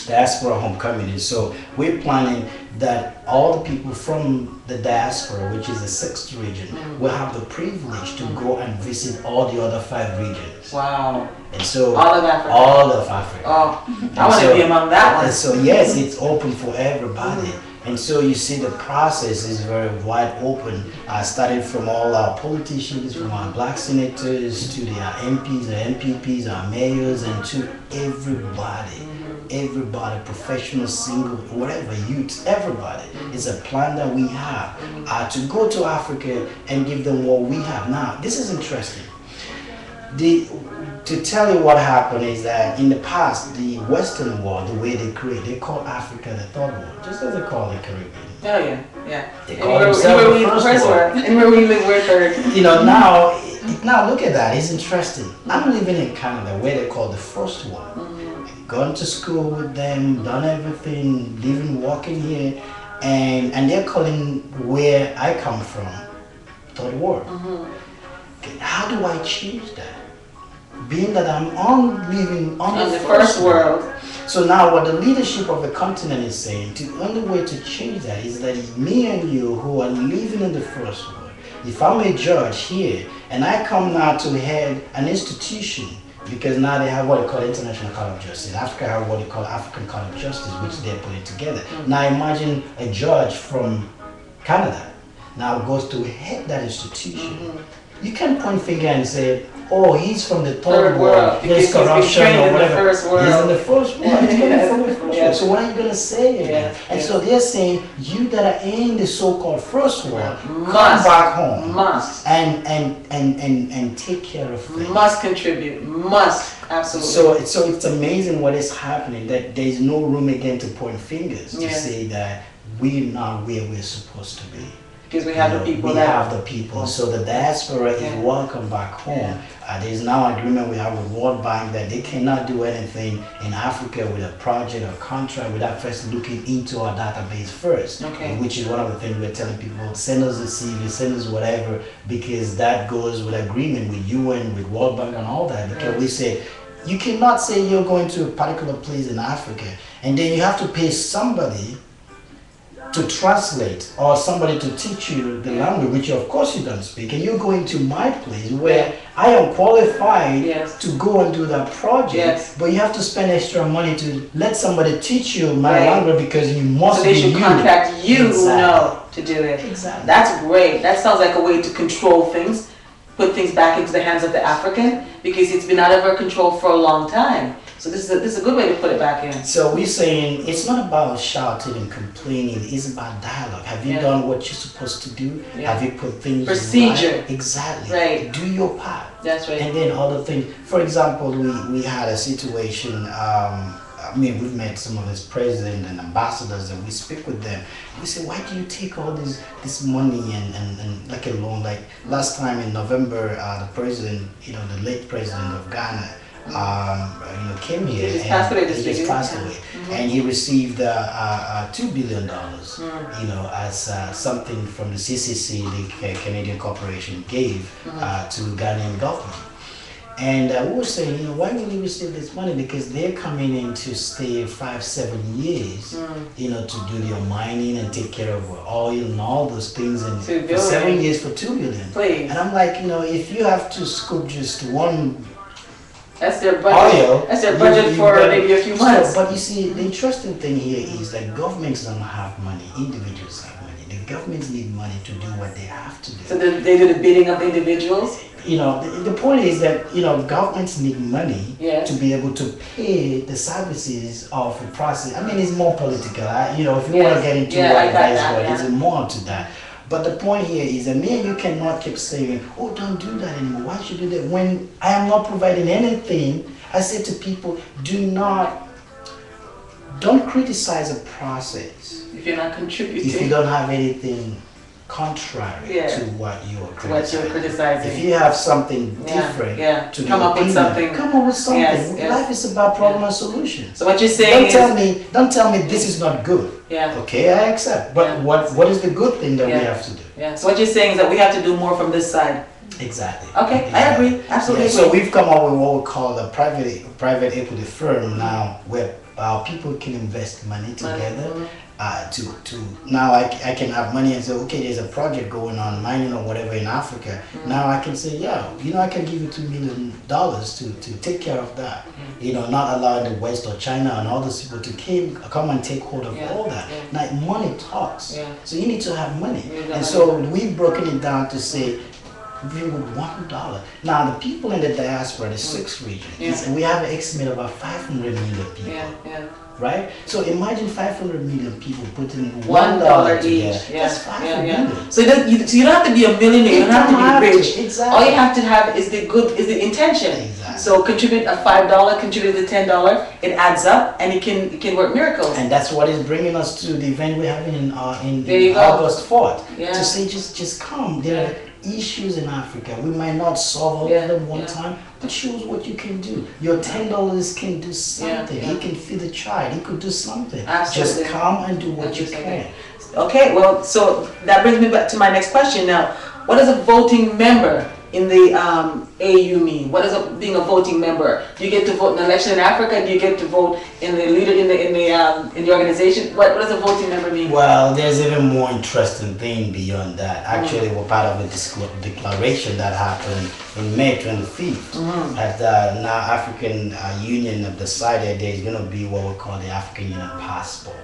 Diaspora homecoming. And so we're planning that all the people from the diaspora, which is the sixth region, will have the privilege to go and visit all the other 5 regions. Wow. And so all of Africa. All of Africa. Oh, I want to be among that one. And so yes, it's open for everybody. And so you see the process is very wide open, starting from all our politicians, from our black senators to their MPs, our MPPs, our mayors, and to everybody. Everybody, professional, single, whatever, youth, everybody. It's a plan that we have to go to Africa and give them what we have. Now, this is interesting. To tell you what happened is that in the past, the Western world, the way they call Africa the third world, just as they call the Caribbean. Oh yeah, yeah. They call themselves the first world. And where we live, we're third. You know, now look at that. It's interesting. I'm living in Canada, where they call the first world. Gone to school with them, done everything, living, walking here, and they're calling where I come from third world. Okay, how do I change that? Being that I'm living on the first world. So now what the leadership of the continent is saying, the only way to change that is that me and you who are living in the first world, if I'm a judge here and I come now to head an institution, because now they have what they call International Court of Justice. Africa have what they call African Court of Justice, which they're putting together. Now imagine a judge from Canada now goes to head that institution. You can point finger and say, oh, he's from the third world. There's corruption or whatever. He's in the first world. He's coming from the first world. So what are you going to say again? And so they're saying, you that are in the so-called first world, come back home. And take care of things. Must contribute. Must. Absolutely. So it's amazing what is happening, that there's no room again to point fingers to say that we're not where we're supposed to be. Because we have the people. We have the people. So the diaspora is welcome back home. There's now an agreement we have with World Bank that they cannot do anything in Africa with a project or contract without first looking into our database first. Which is one of the things we're telling people, send us a CV, send us whatever, because that goes with agreement with UN, with World Bank and all that. Because we say, you cannot say you're going to a particular place in Africa and then you have to pay somebody to translate or somebody to teach you the language, which of course you don't speak, and you're going to my place where I am qualified to go and do that project, but you have to spend extra money to let somebody teach you my language because you must be you. So they should contact you who know to do it. Exactly. That's great. That sounds like a way to control things. put things back into the hands of the African, because it's been out of our control for a long time. So this is a good way to put it back in. So we're saying it's not about shouting and complaining, it's about dialogue. Have you done what you're supposed to do? Have you put things procedure right? Exactly. Right. Do your part. That's right. And then other things. For example, we had a situation, I mean, we've met some of his presidents and ambassadors, and we speak with them. We say, why do you take all this money and like a loan? Like last time in November, the president, the late president of Ghana, came here. He just passed away. And he received $2 billion, as something from the CCC, the Canadian corporation, gave to Ghanaian government. And we were saying, why will he receive this money? Because they're coming in to stay 5-7 years, to do their mining and take care of oil and all those things. And for 7 years for $2 billion. Please. And I'm like, if you have to scoop just one that's their budget. oil, that's their budget for maybe a few months. But you see, the interesting thing here is that governments don't have money, individuals have money. The governments need money to do what they have to do. So they do the bidding of the individuals? The point is that, governments need money Yes. to be able to pay the services of the process. I mean, it's more political. If you want to get into what advice, it's more to that. But the point here is that me and you cannot keep saying, oh, don't do that anymore. Why should you do that? When I am not providing anything, I say to people, don't criticize a process. If you're not contributing. If you don't have anything contrary to what you're criticizing. If you have something different to come up with something. Come up with something. Yes. Life is about problem and solution. So what you're saying don't tell me this is not good. Yeah. Okay, I accept. But what is the good thing that we have to do? Yeah. So what you're saying is that we have to do more from this side. Exactly. Okay, I agree. Absolutely. So we've come up with what we call a private equity firm now, where people can invest money together. Now I can have money and say, okay, there's a project going on, mining or whatever in Africa. Now I can say, I can give you $2 million to take care of that. Not allowing the West or China and all those people to come and take hold of all that. Now money talks. So you need to have money. And so we've broken it down to say, with $1. Now the people in the diaspora, the 6 regions, we have an estimate of about 500 million people. Right? So imagine 500 million people putting $1 each. That's 500 million. So you don't have to be a millionaire, you don't have to be rich. Exactly. All you have to have is the intention. Exactly. So contribute a $5, contribute the $10, it adds up and it can work miracles. And that's what is bringing us to the event we're having in August 4th. To say just come. There are issues in Africa. We might not solve all of them one time, but shows what you can do. Your $10 can do something. It can feed a child. It could do something. Absolutely. Just come and do what you can. Okay, well, so that brings me back to my next question now. What does a voting member in the AU mean? What does being a voting member? Do you get to vote in an election in Africa? Do you get to vote in the leader in the organization? What does a voting member mean? Well, there's even more interesting thing beyond that. Actually, we're part of a declaration that happened in May 25th. At the now African Union have decided there's going to be what we call the African Union passport.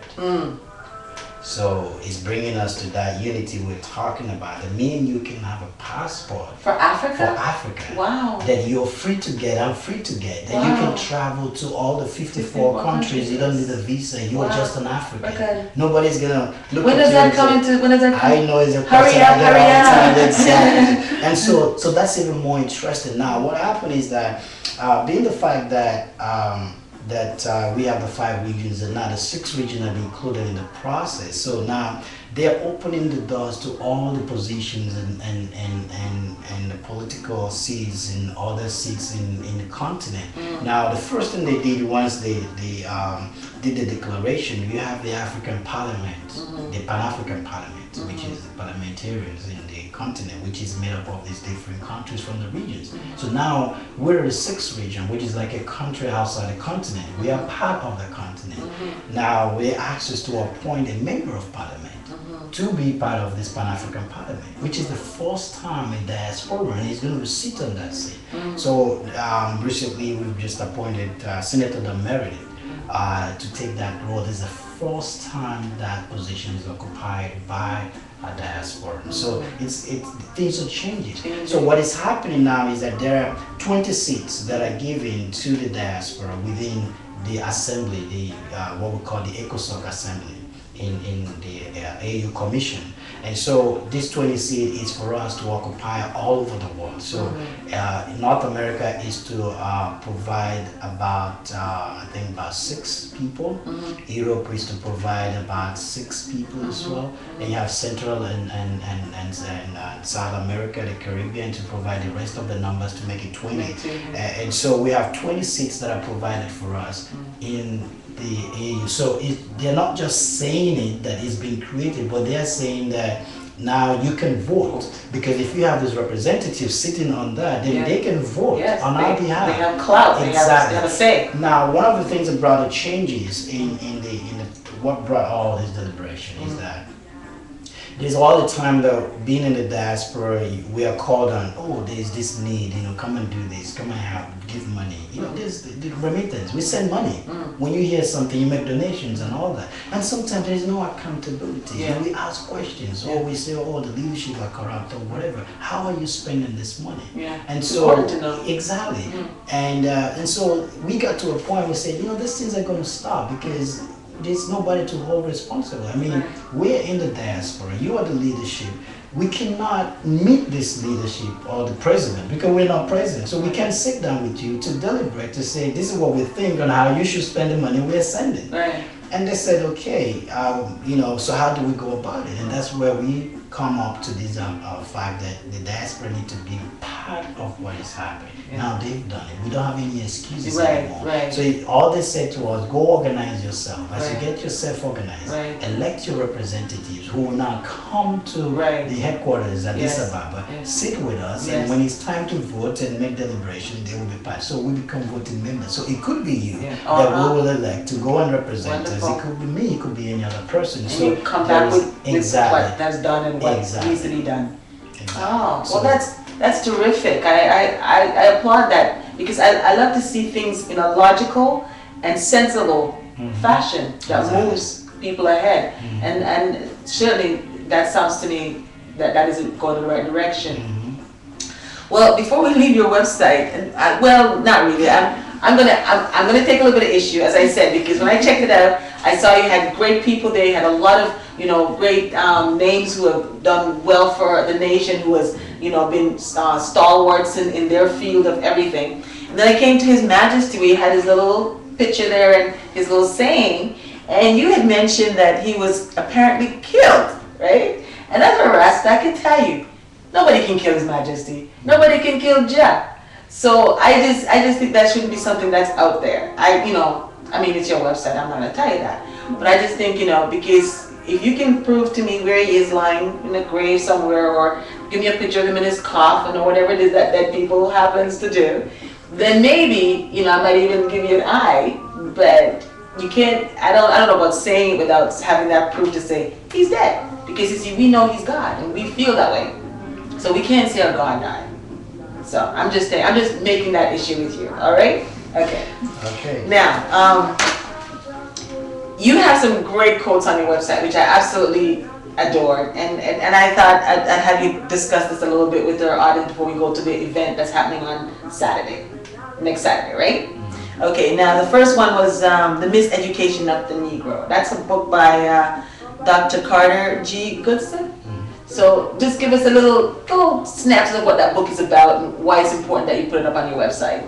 So it's bringing us to that unity we're talking about. That me and you can have a passport for Africa. For Africa. Wow. That you're free to get. I'm free to get. That you can travel to all the 54 countries. You don't need a visa. You are just an African. Okay. Nobody's gonna look when at does that come into? When does that come? I know it's a hurry up. Exactly. And so that's even more interesting. Now, what happened is that being the fact that we have the 5 regions and now the 6 regions have been included in the process. So now they're opening the doors to all the positions and the political seats and other seats in the continent. Now the first thing they did once they did the declaration, you have the African Parliament, the Pan-African Parliament, which is the parliamentarians in the continent, which is made up of these different countries from the regions. So now we're the 6th region, which is like a country outside the continent. We are part of the continent. Now we have access to appoint a member of parliament to be part of this Pan-African Parliament, which is the first time a diaspora is going to sit on that seat. So recently we've just appointed Senator Meredith to take that role. This is the first time that position is occupied by a diaspora. So things are changing. So what is happening now is that there are 20 seats that are given to the diaspora within the assembly, the what we call the ECOSOC assembly in the AU Commission. And so this 20 seat is for us to occupy all over the world. So North America is to provide about, I think about 6 people. Europe is to provide about 6 people as well. And you have Central and South America, the Caribbean, to provide the rest of the numbers to make it 20. And so we have 20 seats that are provided for us in the AU. So they're not just saying it that it's been created, but they're saying that now you can vote, because if you have those representatives sitting on that, then they can vote on our behalf. They have clout. Exactly. They have a say. Now, one of the things that brought the changes in what brought all this deliberation is that there's all the time that being in the diaspora, we are called on, oh, there's this need, come and do this, come and help, give money. There's the remittance, we send money. When you hear something, you make donations and all that. And sometimes there's no accountability. And we ask questions, or we say, oh, the leadership are corrupt or whatever. How are you spending this money? And so, important to know. Exactly. And so we got to a point where we said, these things are going to stop, because there's nobody to hold responsible. I mean, we're in the diaspora, you are the leadership. We cannot meet this leadership or the president because we're not president. So we can't sit down with you to deliberate, to say, this is what we think on how you should spend the money we're sending. And they said, okay, so how do we go about it? And that's where we come up to this fact that the diaspora need to be part of what is happening. Now they've done it. We don't have any excuses anymore. So all they said to us, go organize yourself. As you get yourself organized, elect your representatives who will now come to the headquarters at Addis Ababa, sit with us, and when it's time to vote and make deliberation, they will be part. So we become voting members. So it could be you that we will elect to go and represent us. It could be me, it could be any other person. And so you come back with what that's done and what needs to be done. Oh, well, that's terrific. I applaud that, because I love to see things in a logical and sensible fashion that moves people ahead. And certainly that sounds to me that is going in the right direction. Well, before we leave your website, and well, not really. I'm gonna take a little bit of issue, as I said, because when I checked it out, I saw you had great people there. You had a lot of great names who have done well for the nation, who has been stalwarts in their field of everything. And then I came to His Majesty, where he had his little picture there and his little saying, and you had mentioned that he was apparently killed, right? And as a Rasta, I can tell you, nobody can kill His Majesty. Nobody can kill Jah. So I just think that shouldn't be something that's out there. I mean, it's your website, I'm not gonna tell you that. But I just think, because if you can prove to me where he is lying in a grave somewhere, or give me a picture of him in his coffin, or whatever it is that dead people happens to do, then maybe, I might even give you an eye. But you can't, I don't know about saying it without having that proof to say he's dead. Because you see, we know he's God, and we feel that way. So we can't say our God died. So I'm just making that issue with you, all right? Okay. Now, you have some great quotes on your website, which I absolutely adored, and I thought I'd have you discuss this a little bit with our audience before we go to the event that's happening on Saturday, next Saturday, right? Okay. Now, the first one was The Miseducation of the Negro. That's a book by Dr. Carter G. Goodson. So just give us a little snapshot of what that book is about and why it's important that you put it up on your website.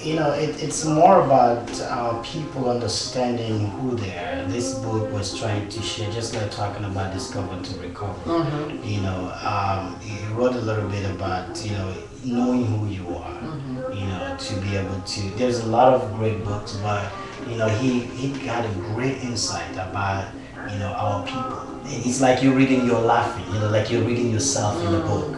It's more about people understanding who they are. This book was trying to share, just like talking about Discover to Recover. He wrote a little bit about, knowing who you are, to be able to, there's a lot of great books, but, he got a great insight about, our people. It's like you're reading, you're laughing, like you're reading yourself in the book.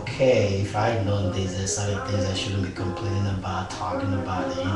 Okay, if I know this, there's certain things I shouldn't be complaining about, talking about it,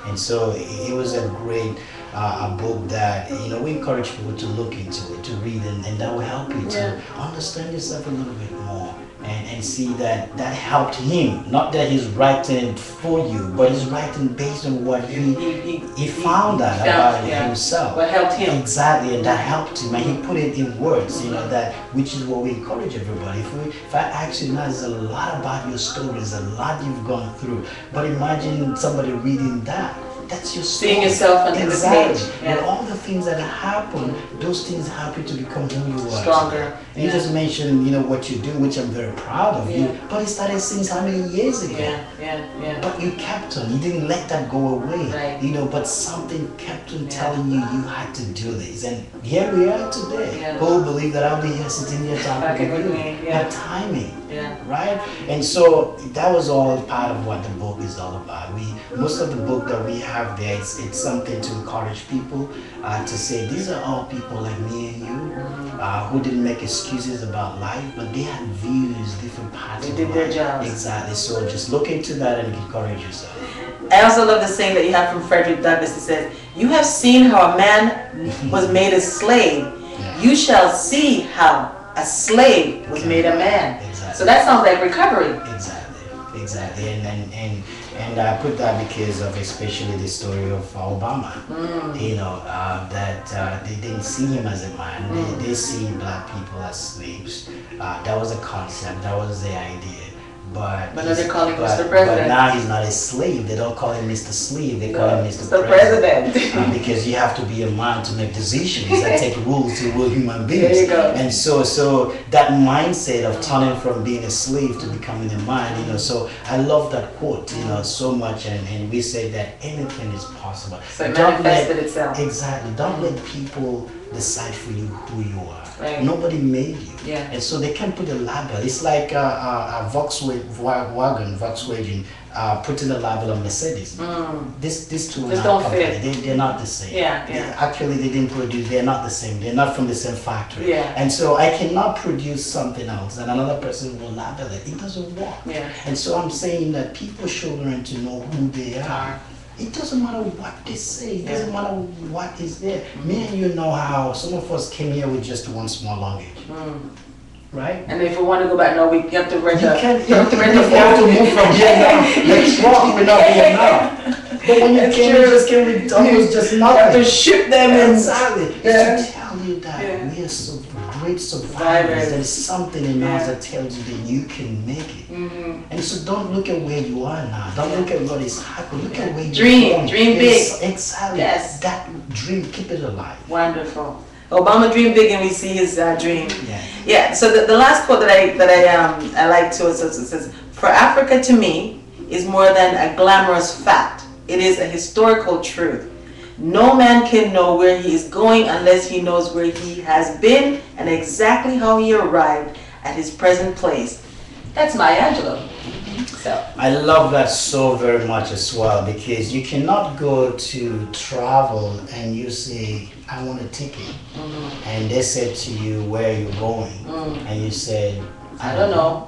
And so it was a great a book that, we encourage people to look into it, to read, and that will help you to understand yourself a little bit more. And and see that that helped him. Not that he's writing for you, but he's writing based on what he found out about himself. What helped him. Exactly, and that helped him, and he put it in words, you know, that, which is what we encourage everybody. If I ask you now, there's a lot about your story, there's a lot you've gone through, but imagine somebody reading that. That's your story. Seeing yourself on the page. And all the things that happen, those things happen to become who you are. Stronger. And you just mentioned, you know, what you do, which I'm very proud of you. But it started since how many years ago? But you kept on. You didn't let that go away. Right. You know, but something kept on telling you had to do this. And here we are today. Who believe that I'll be here sitting here talking with you? That timing. Right? And so that was all part of what the book is all about. Most of the book that we have there, it's something to encourage people to say these are all people like me and you who didn't make excuses about life, but they had views, different parts of life. They did their jobs. Exactly. So just look into that and encourage yourself. I also love the saying that you have from Frederick Douglass. It says, "You have seen how a man was made a slave. You shall see how a slave was made a man." Exactly. So that sounds like recovery. Exactly. And I put that because of especially the story of Obama. You know, that they didn't see him as a man. They see black people as slaves. That was the concept. That was the idea. But now they call him Mr. President. But now he's not a slave. They don't call him Mr. Slave. They call him Mr. President. Because you have to be a man to make decisions that take rules to rule human beings. There you go. And so that mindset of turning from being a slave to becoming a man, you know. So I love that quote, you know, so much. And we say that anything is possible. So it manifested itself. Exactly. Don't let people decide for you who you are. Right. Nobody made you. Yeah. And so they can put a label. It's like a Volkswagen putting a label on Mercedes. These two are not company. They're not the same. Actually, they didn't produce. They're not the same. They're not from the same factory. And so I cannot produce something else and another person will label it. It doesn't work. And so I'm saying that people should learn to know who they are. It doesn't matter what they say. It doesn't matter what is there. Me and you know how some of us came here with just one small luggage. Right? And if we want to go back now, we have to rent you have to move from here now. Let's walk, we're not here now. But when you came, you just came with almost just nothing. You have to ship them in. Exactly. It's to tell you that we are so great survivors. There's something in us that tells you that you can make it. And so don't look at where you are now. Don't look at what is happening. Look at where you're going. Dream big. Exactly. Yes. That dream, keep it alive. Wonderful. Obama dreamed big, and we see his dream. Yeah. So the last quote that I like too, it says, "For Africa to me is more than a glamorous fact. It is a historical truth. No man can know where he is going unless he knows where he has been and exactly how he arrived at his present place." That's Maya Angelou. So I love that so very much as well, because you cannot go to travel and you say, "I want a ticket," and they said to you, "Where are you going?" And you said, "I don't know."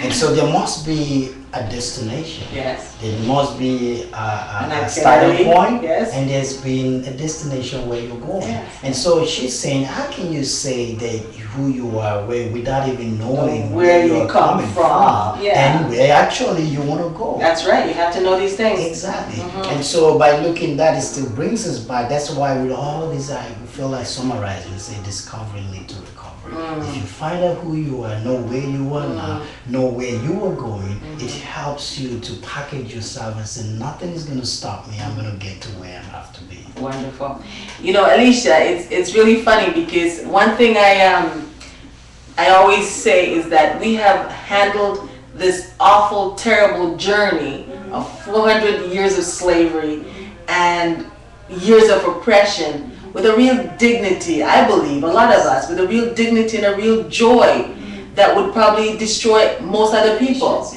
And so there must be a destination. Yes. There must be a starting point, and there's been a destination where you're going. And so she's saying, how can you say that who you are without even knowing where you come from? And where actually you want to go? That's right. You have to know these things. Exactly. And so by looking that, it still brings us back. That's why with all these, I feel like summarizing, we say discovering lead to recovery. If you find out who you are, know where you are now, know where you are going, it helps you to package yourself and say, nothing is going to stop me. I'm going to get to where I have to be. Wonderful. You know, Alicia, it's really funny because one thing I always say is that we have handled this awful, terrible journey of 400 years of slavery and years of oppression with a real dignity, I believe, a lot of us, with a real dignity and a real joy that would probably destroy most other people.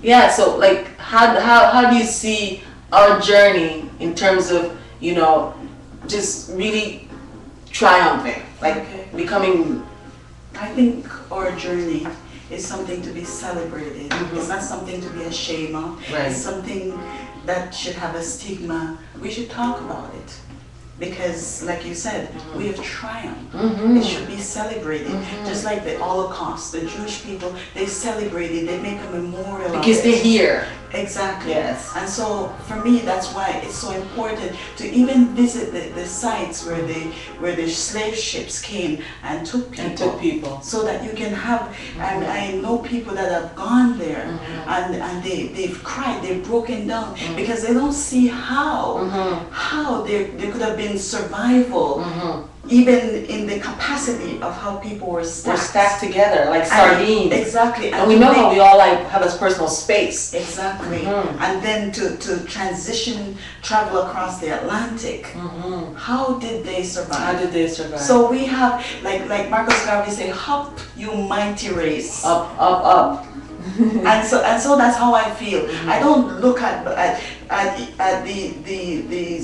Yeah, so like how do you see our journey in terms of, you know, just really triumphing, like becoming... I think our journey is something to be celebrated. It's not something to be ashamed of. It's something that should have a stigma. We should talk about it. because, like you said, we have triumphed. It should be celebrated. Just like the Holocaust, the Jewish people, they celebrate it, they make a memorial because they're here. Exactly. Yes. And so for me, that's why it's so important to even visit the sites where the slave ships came and took people. So that you can have, and I know people that have gone there and they've cried, they've broken down because they don't see how there could have been survival even in the capacity of how people were stacked together like sardines. Exactly. And we know how we all like have this personal space. Exactly. And then to travel across the Atlantic. How did they survive? So we have, like Marcus Garvey say, hop you mighty race. Up. and so that's how I feel. I don't look at the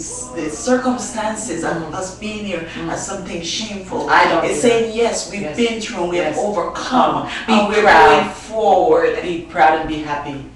circumstances of us being here as something shameful. I don't. It's saying yes, we've been through and we have overcome. Be we're proud. going forward. Be proud and be happy.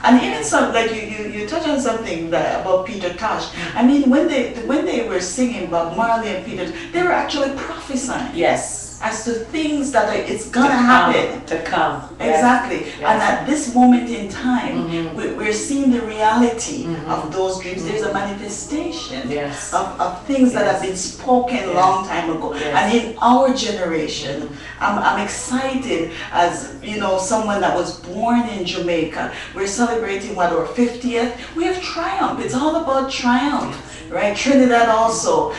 And even some, like you touch on something about Peter Tosh. I mean, when they were singing Bob Marley and Peter, they were actually prophesying. Yes. As to things that it's gonna happen. To come. Exactly. Yes. And at this moment in time, we're seeing the reality of those dreams. There's a manifestation of things that have been spoken long time ago. And in our generation, I'm excited as, someone that was born in Jamaica. We're celebrating our 50th. We have triumph. It's all about triumph, right? Trinidad also.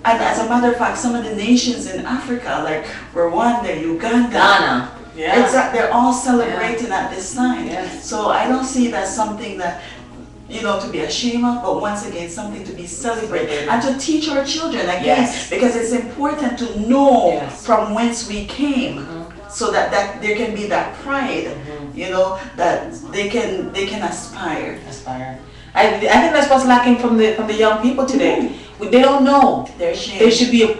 And as a matter of fact, some of the nations in Africa, like Rwanda, Uganda, Ghana, exactly, they're all celebrating at this time. Yes. So I don't see that something that, to be ashamed of, but once again, something to be celebrated and to teach our children again, because it's important to know from whence we came, so that there can be that pride, that they can aspire. I think that's what's lacking from the young people today. They don't know they're ashamed.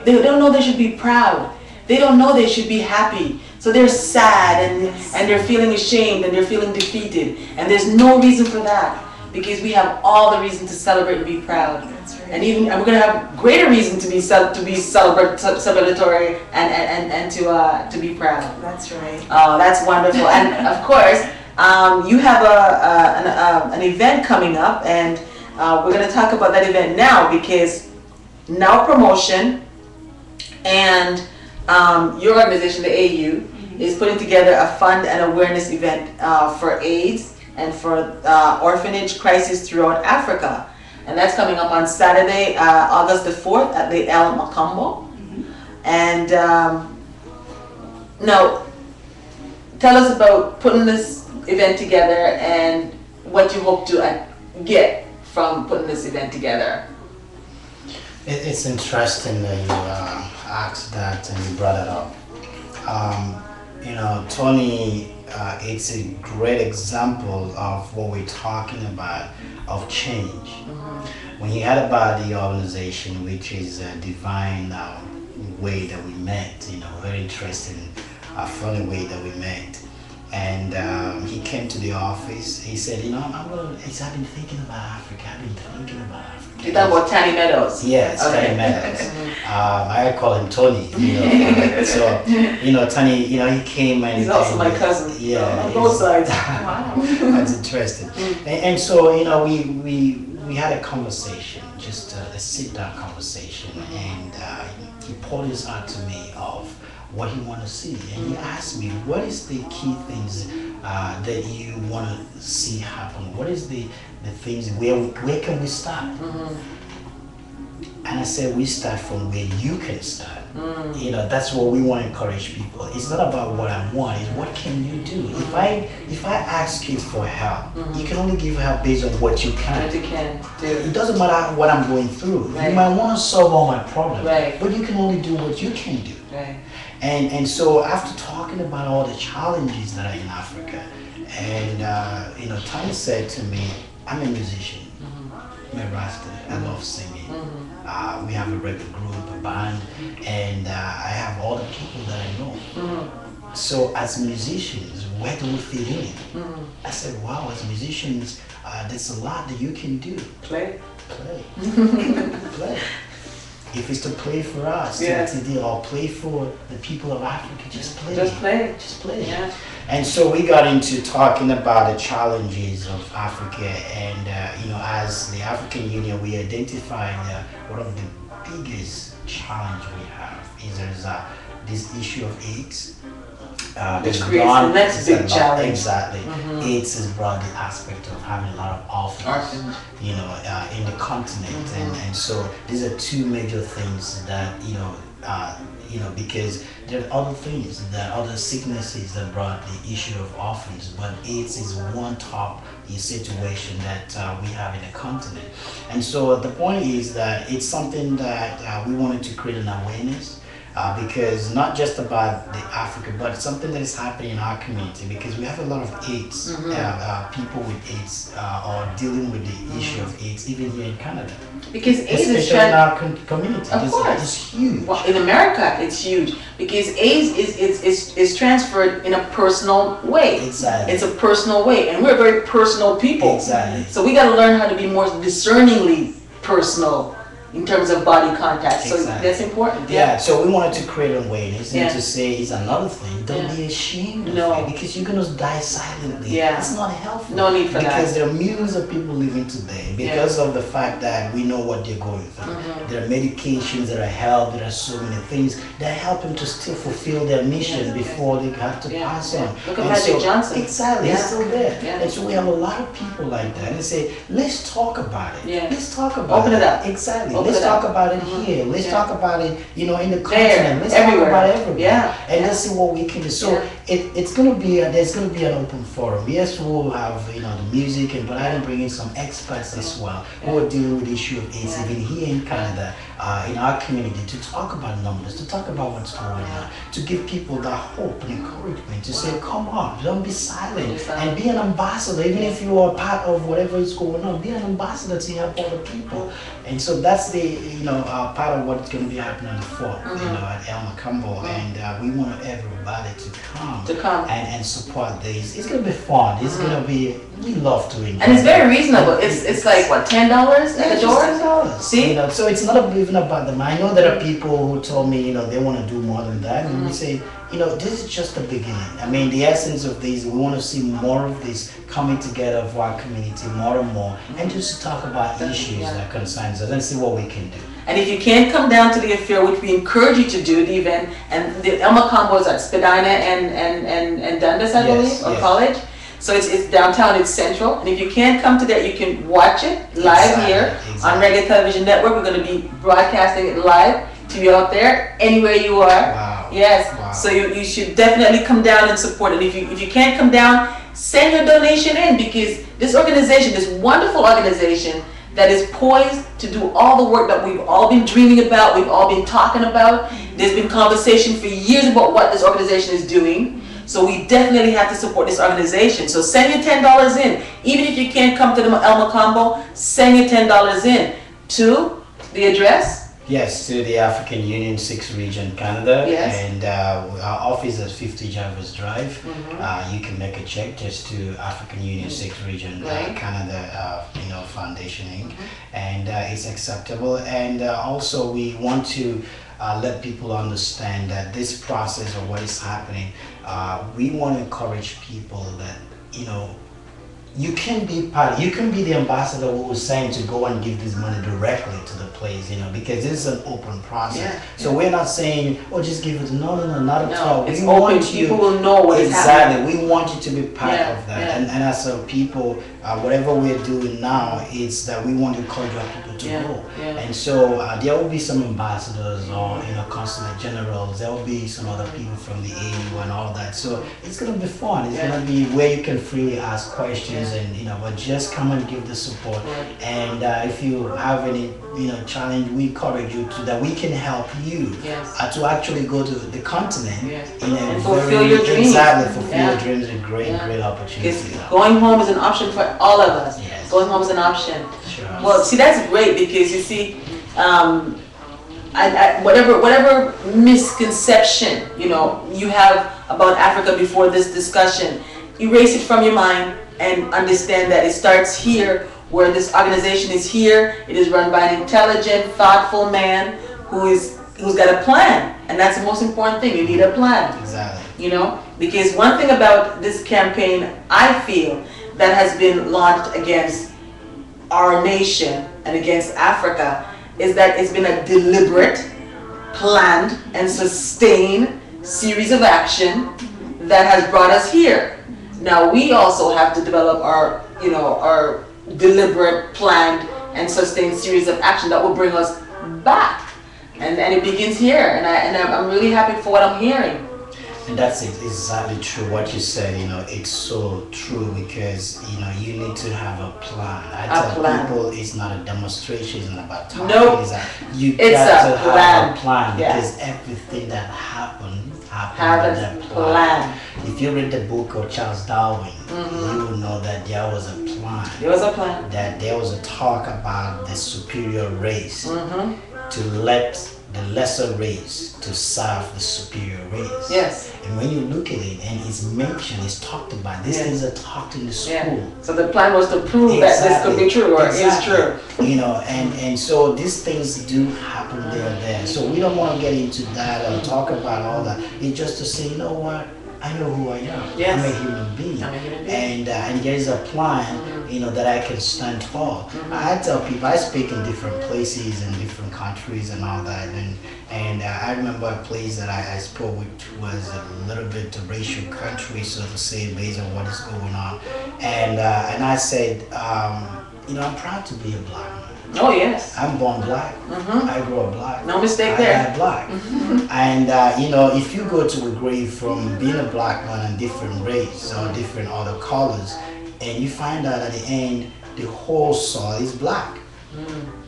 They don't know they should be proud. They don't know they should be happy. So they're sad and they're feeling ashamed and they're feeling defeated. And there's no reason for that, because we have all the reason to celebrate and be proud. That's right. And we're going to have greater reason to be celebratory and to be proud. That's right. Oh, that's wonderful. And of course, you have an event coming up, and we're going to talk about that event now, because now promotion and your organization, the AU, is putting together a fund and awareness event for AIDS and for orphanage crisis throughout Africa. And that's coming up on Saturday, August the 4th at the El Macombo. And now, tell us about putting this event together and what you hope to get from putting this event together. It's interesting that you asked that and you brought it up. Tony, it's a great example of what we're talking about, of change. When he had about the organization, which is a divine way that we met, very interesting, funny way that we met. And he came to the office. He said, I've been thinking about Africa. You're talking about Tani Meadows? Yes, okay. Tani Meadows. I call him Tony. So, Tani, he came and... He's also my cousin. Yeah. On both sides. Wow. That's interesting. And so, we had a conversation, just a sit-down conversation, and he poured his heart to me of what he want to see, and he asked me, what is the key things that you want to see happen? What is the things, where can we start? And I said, we start from where you can start. That's what we want to encourage people. It's not about what I want, it's what can you do. If I ask you for help, you can only give help based on what you can. What you can do. It doesn't matter what I'm going through. Right. You might want to solve all my problems, right, but you can only do what you can do. Right. And so after talking about all the challenges that are in Africa, and Tony said to me, I'm a musician, I'm a Rasta, I love singing. We have a reggae group, a band, and I have all the people that I know. So as musicians, where do we fit in? I said, wow, as musicians, there's a lot that you can do. Play. Play. If it's to play for us, to deal or play for the people of Africa, just play. Just play. Just play. Yeah. And so we got into talking about the challenges of Africa, and as the African Union, we identified one of the biggest challenge we have is there's this issue of AIDS. Which creates the next big challenge. Exactly. AIDS has brought the aspect of having a lot of orphans, in the continent, and so these are two major things that because there are other things, there are other sicknesses that brought the issue of orphans, but AIDS is one top situation that we have in the continent. And so the point is that it's something that we wanted to create an awareness. Because not just about the Africa, but something that is happening in our community, because we have a lot of AIDS, people with AIDS or dealing with the issue of AIDS, even here in Canada. Because AIDS is in our community. Of course. It's huge. Well, in America, it's huge because AIDS is transferred in a personal way. Exactly. It's a personal way, and we're very personal people. Exactly. So we got to learn how to be more discerningly personal in terms of body contact. So that's important. Yeah, so we wanted to create awareness and to say it's another thing. Don't be ashamed of it, because you're going to die silently. Yeah. It's not helpful. No need for that. Because there are millions of people living today because of the fact that we know what they're going through. There are medications that are help, there are so many things that help them to still fulfill their mission before they have to pass on. Look at Magic Johnson. Exactly, it's still there. Yeah. And so we have a lot of people like that. And say, let's talk about it. Yeah. Let's talk about Open it up. Exactly. Open Let's it up. talk about it here. Let's talk about it, in the continent. Let's everywhere. talk about it everywhere. Yeah. And let's see what we can do. So it's gonna be there's gonna be an open forum. Yes, we'll have the music, but I didn't bring in some experts as well who are dealing with the issue of AIDS even here in Canada, in our community, to talk about numbers, to talk about what's going on, to give people that hope and encouragement, to say, come on, don't be silent, and be an ambassador. Even if you are part of whatever is going on, be an ambassador to help other people. And so that's the part of what's going to be happening on the 4th, at El Macambo, and we want everybody to come and support this. It's going to be fun. It's going to be, we love to enjoy. And it's very reasonable. It's like what, $10 at the door? $10. See, so it's not even about them. I know there are people who told me they want to do more than that, and we say, this is just the beginning. I mean, the essence of this, we want to see more of this coming together for our community more and more, and just to talk about issues that concerns us and see what we can do. And if you can't come down to the affair, which we encourage you to do, the event, and the El Macambo is at Spadina and Dundas, I believe, or College. So it's downtown, it's central. And if you can't come to that, you can watch it live here on Reggae Television Network. We're going to be broadcasting it live to you out there, anywhere you are. Wow. Yes. Wow. So you should definitely come down and support it. If you can't come down, send your donation in, because this organization, this wonderful organization that is poised to do all the work that we've all been dreaming about, we've all been talking about. There's been conversation for years about what this organization is doing. So we definitely have to support this organization. So send your $10 in. Even if you can't come to the El Macambo, send your $10 in to the address. Yes, to the African Union 6th Region, Canada. Yes. And our office is 50 Jarvis Drive. You can make a check just to African Union 6th Region, Canada, Foundation Inc. And it's acceptable. And also we want to let people understand that this process of what is happening, we want to encourage people that, you can be the ambassador who was saying to go and give this money directly to the place, because this is an open process. So we're not saying, just give it. No, not at all. It's open. People will know what is happening. We want you to be part of that. And as a people, whatever we're doing now, it's that we want to encourage our people to go. And so there will be some ambassadors or consulate generals. There will be some other people from the AU and all that. So it's going to be fun. It's going to be where you can freely ask questions. And but just come and give the support. And if you have any challenge, we encourage you that we can help you to actually go to the continent and fulfill your dreams. Exactly, fulfill your dreams. A great opportunity. Going home is an option for all of us. Going home is an option. Sure. Well, see, that's great, because you see, whatever misconception you have about Africa before this discussion, erase it from your mind. And understand that it starts here, where this organization is here. It is run by an intelligent, thoughtful man who's got a plan, and that's the most important thing. You need a plan. Exactly. You know, because one thing about this campaign, I feel, that has been launched against our nation and against Africa is that it's been a deliberate, planned, and sustained series of action that has brought us here. Now we also have to develop our, you know, our deliberate, planned, and sustained series of action that will bring us back. And it begins here, and I'm really happy for what I'm hearing. And that's exactly true what you said. You know, it's so true, because you know you need to have a plan. I tell people it's not a demonstration, it's not about talking. Nope. It's got to have a plan, yeah. because everything that happened with that plan. If you read the book of Charles Darwin, you will know that there was a plan. There was a plan. That there was a talk about the superior race to let the lesser race to serve the superior race. Yes. And when you look at it, and it's mentioned, it's talked about, these things are taught in the school. Yeah. So the plan was to prove that this could be true, or is true. You know, and so these things do happen there. So we don't want to get into that or talk about all that. It's just to say, you know what? I know who I am. Yes. I'm a human being. And there is a plan, you know, that I can stand for. I tell people, I speak in different places and different countries and all that. And I remember a place that I spoke, which was a little bit of racial country, so to say, based on what is going on. And I said, you know, I'm proud to be a black man. Oh yes. I'm born black. I grew up black. No mistake there. I am black. And you know, if you go to a grave from being a black man and different race or different other colors, and you find out at the end the whole soil is black.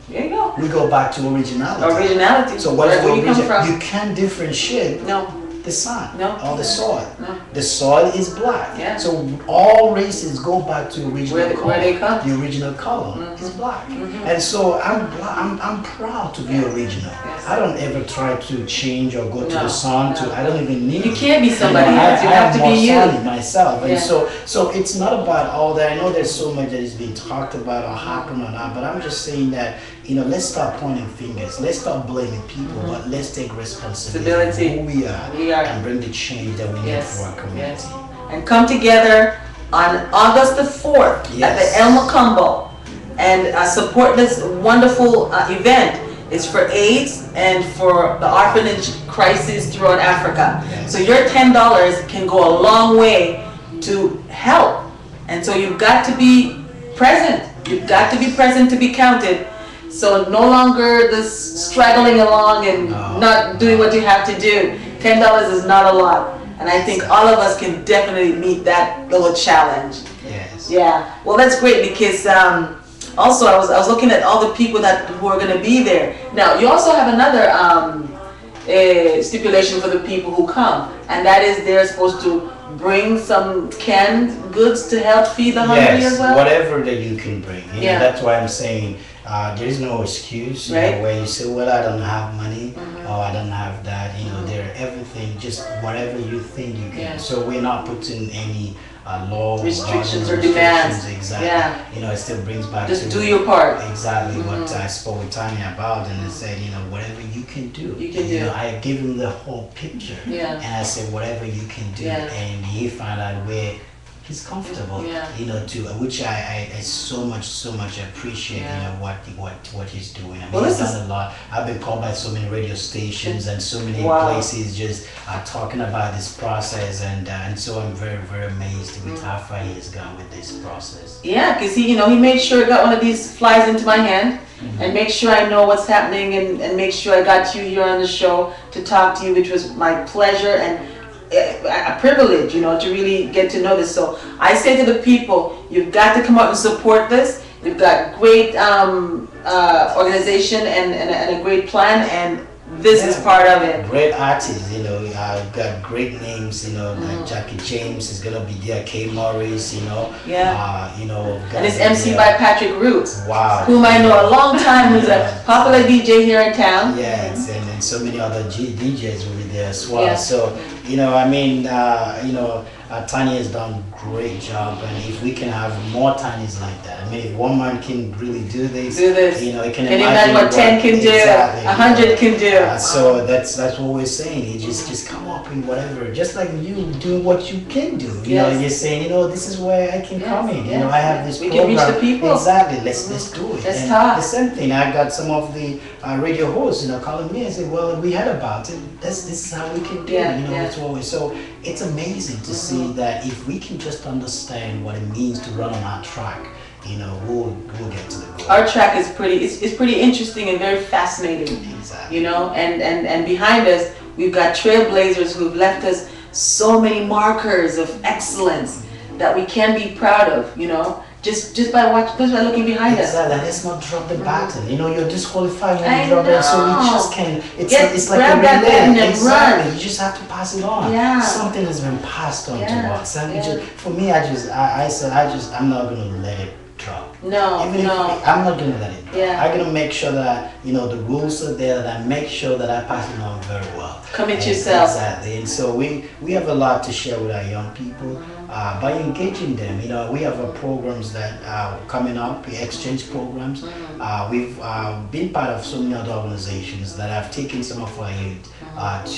There you go. We go back to originality. Originality. So what's the where you come from? You can't differentiate the sun or the soil. No. The soil is black. Yeah. So all races go back to original color. Where they come. The original color is black. And so I'm proud to be original. Yes. I don't ever try to change or go to the sun. I don't even need. You can't be somebody else. You have to be you. Myself. And so it's not about all that. I know there's so much that is being talked about or happened or not, but I'm just saying that, you know, let's stop pointing fingers. Let's stop blaming people, but let's take responsibility for who we are and bring the change that we need for our community. And come together on August the 4th at the El Macumbo and support this wonderful event. It's for AIDS and for the orphanage crisis throughout Africa. So your $10 can go a long way to help. And so you've got to be present. You've got to be present to be counted. So no longer this straggling along and not doing what you have to do. $10 is not a lot. And I think all of us can definitely meet that little challenge. Yes. Yeah. Well, that's great, because also I was looking at all the people who are going to be there. Now, you also have another stipulation for the people who come, and that is they're supposed to bring some canned goods to help feed the hungry as well? Whatever that you can bring. You know, that's why I'm saying there is no excuse, you know, where you say, well, I don't have money, or I don't have that, you know, they're everything, just whatever you think you can. So we're not putting any law restrictions or demands. Exactly. You know, it still brings back just to do your part. Exactly what I spoke with Tanya about, and I said, you know, whatever you can do. You can do. You know, I gave him the whole picture. And I said, whatever you can do. And he found out where he's comfortable, you know, to which I so much appreciate, you know, what he's doing. I mean, he's done a lot. I've been called by so many radio stations and so many places just talking about this process, and so I'm very amazed with how far he has gone with this process. Yeah, because he made sure I got one of these flies into my hand and make sure I know what's happening, and make sure I got you here on the show to talk to you, which was my pleasure and a privilege, you know, to really get to know this. So I say to the people, you've got to come out and support this. You've got great organization and a great plan, and this is part of it. Great artists, you know, got great names, you know, like Jackie James is gonna be there, Kay Morris, you know. You know, and it's MC by Patrick Roots. Wow. Whom I know a long time, who's a popular DJ here in town. Yes, and so many other DJs will be there as well. So You know, I mean, Tanya has done a great job, and if we can have more Tanyas like that, I mean, if one man can really do this, you know, you can imagine what 10 can do, exactly, 100 can do. So that's what we're saying. You just come up in whatever, just like you do what you can do. You know, you're saying, you know, this is where I can come in. You know, I have this program. We can reach the people. Exactly. Let's do it. Let's talk. The same thing. I got some of the radio hosts, you know, calling me and say, well, we heard about it. This is how we can do it. You know, it's always so. It's amazing to see that if we can just understand what it means to run on our track, you know, we'll get to the goal. Our track is pretty. It's pretty interesting and very fascinating. Exactly. You know, and behind us we've got trailblazers who've left us so many markers of excellence that we can be proud of. You know, just by looking behind us. Exactly. Let's not drop the baton. You know, you're disqualified when you drop it, so we just can. It's like a relay. Exactly. You just have to pass it on. Yeah. Something has been passed on to us, and for me, I said I'm not gonna let it drop. No, I'm not gonna let it drop. Yeah. I'm gonna make sure that, you know, the rules are there, that I make sure that I pass it on very well. Commit yourself. Exactly. And so we have a lot to share with our young people. By engaging them, you know, we have programs that are coming up, exchange programs. We've been part of so many other organizations that have taken some of our youth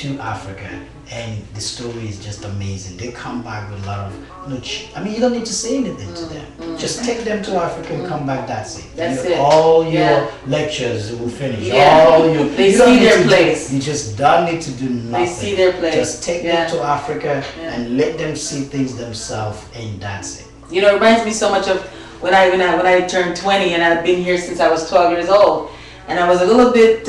to Africa, and the story is just amazing. They come back with a lot of, you know, I mean, you don't need to say anything to them. Just take them to Africa and come back. That's it. That's it. All your lectures will finish. They see their place. You just don't need to do nothing. They see their place. Just take them to Africa and let them see things themselves, and that's it. You know, it reminds me so much of when I turned 20, and I've been here since I was 12 years old, and I was a little bit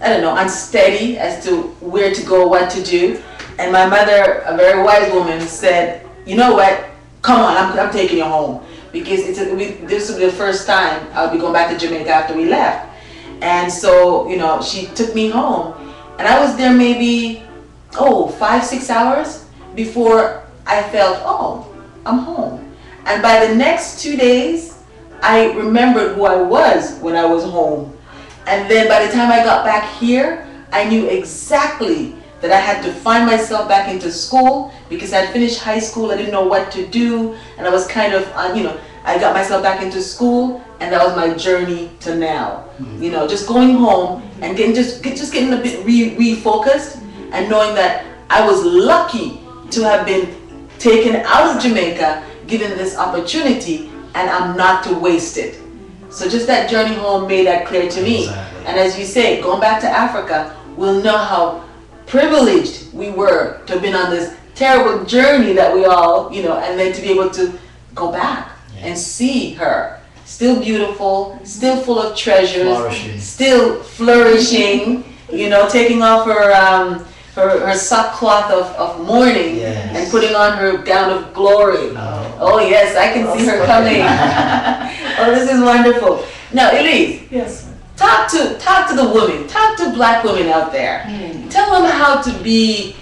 I don't know, unsteady as to where to go, what to do, and my mother, a very wise woman, said, you know what, come on, I'm taking you home, because this will be the first time I'll be going back to Jamaica after we left. And so, you know, she took me home, and I was there maybe 5-6 hours before I felt, I'm home. And by the next 2 days, I remembered who I was when I was home. And then by the time I got back here, I knew exactly that I had to find myself back into school, because I'd finished high school, I didn't know what to do, and I was kind of, I got myself back into school, and that was my journey to now. You know, just going home and getting a bit refocused, and knowing that I was lucky to have been taken out of Jamaica, given this opportunity, and I'm not to waste it. So just that journey home made that clear to me. Exactly. And as you say, going back to Africa, we'll know how privileged we were to have been on this terrible journey that we all, and then to be able to go back and see her. Still beautiful, still full of treasures, still flourishing, taking off her sackcloth of mourning and putting on her gown of glory. Oh yes, I can see her coming. Oh, this is wonderful. Now, Elise, yes, talk to the women, talk to black women out there. Tell them how to be.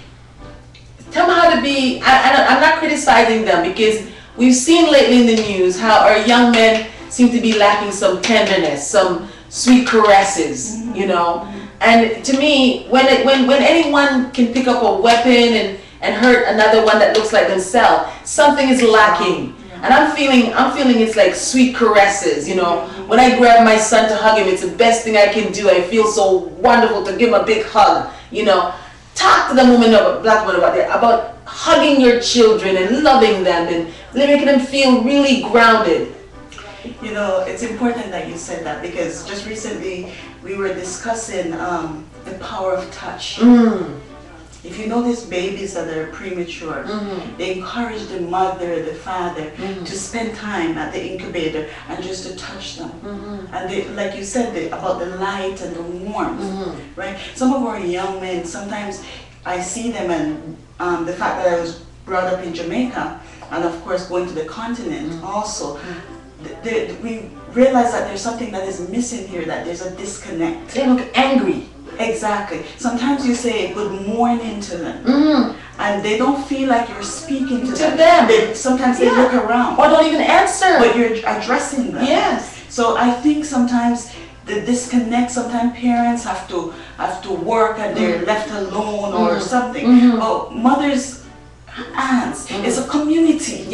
I'm not criticizing them, because we've seen lately in the news how our young men seem to be lacking some tenderness, some sweet caresses, And to me, when anyone can pick up a weapon and hurt another one that looks like themselves, something is lacking. And I'm feeling it's like sweet caresses, When I grab my son to hug him, it's the best thing I can do. I feel so wonderful to give him a big hug, Talk to the black women about hugging your children and loving them and making them feel really grounded. It's important that you said that, because just recently we were discussing the power of touch. If you notice babies that are premature, they encourage the mother, the father to spend time at the incubator and just to touch them. And they, like you said, about the light and the warmth, right? Some of our young men, sometimes I see them, and the fact that I was brought up in Jamaica, and of course going to the continent also, we realize that there's something that is missing here, that there's a disconnect. They look angry. Exactly. Sometimes you say good morning to them, and they don't feel like you're speaking to them. Sometimes they look around. Or don't even answer. But you're addressing them. Yes. So I think sometimes the disconnect. Sometimes parents have to work and they're left alone or something. But mothers, aunts, it's a community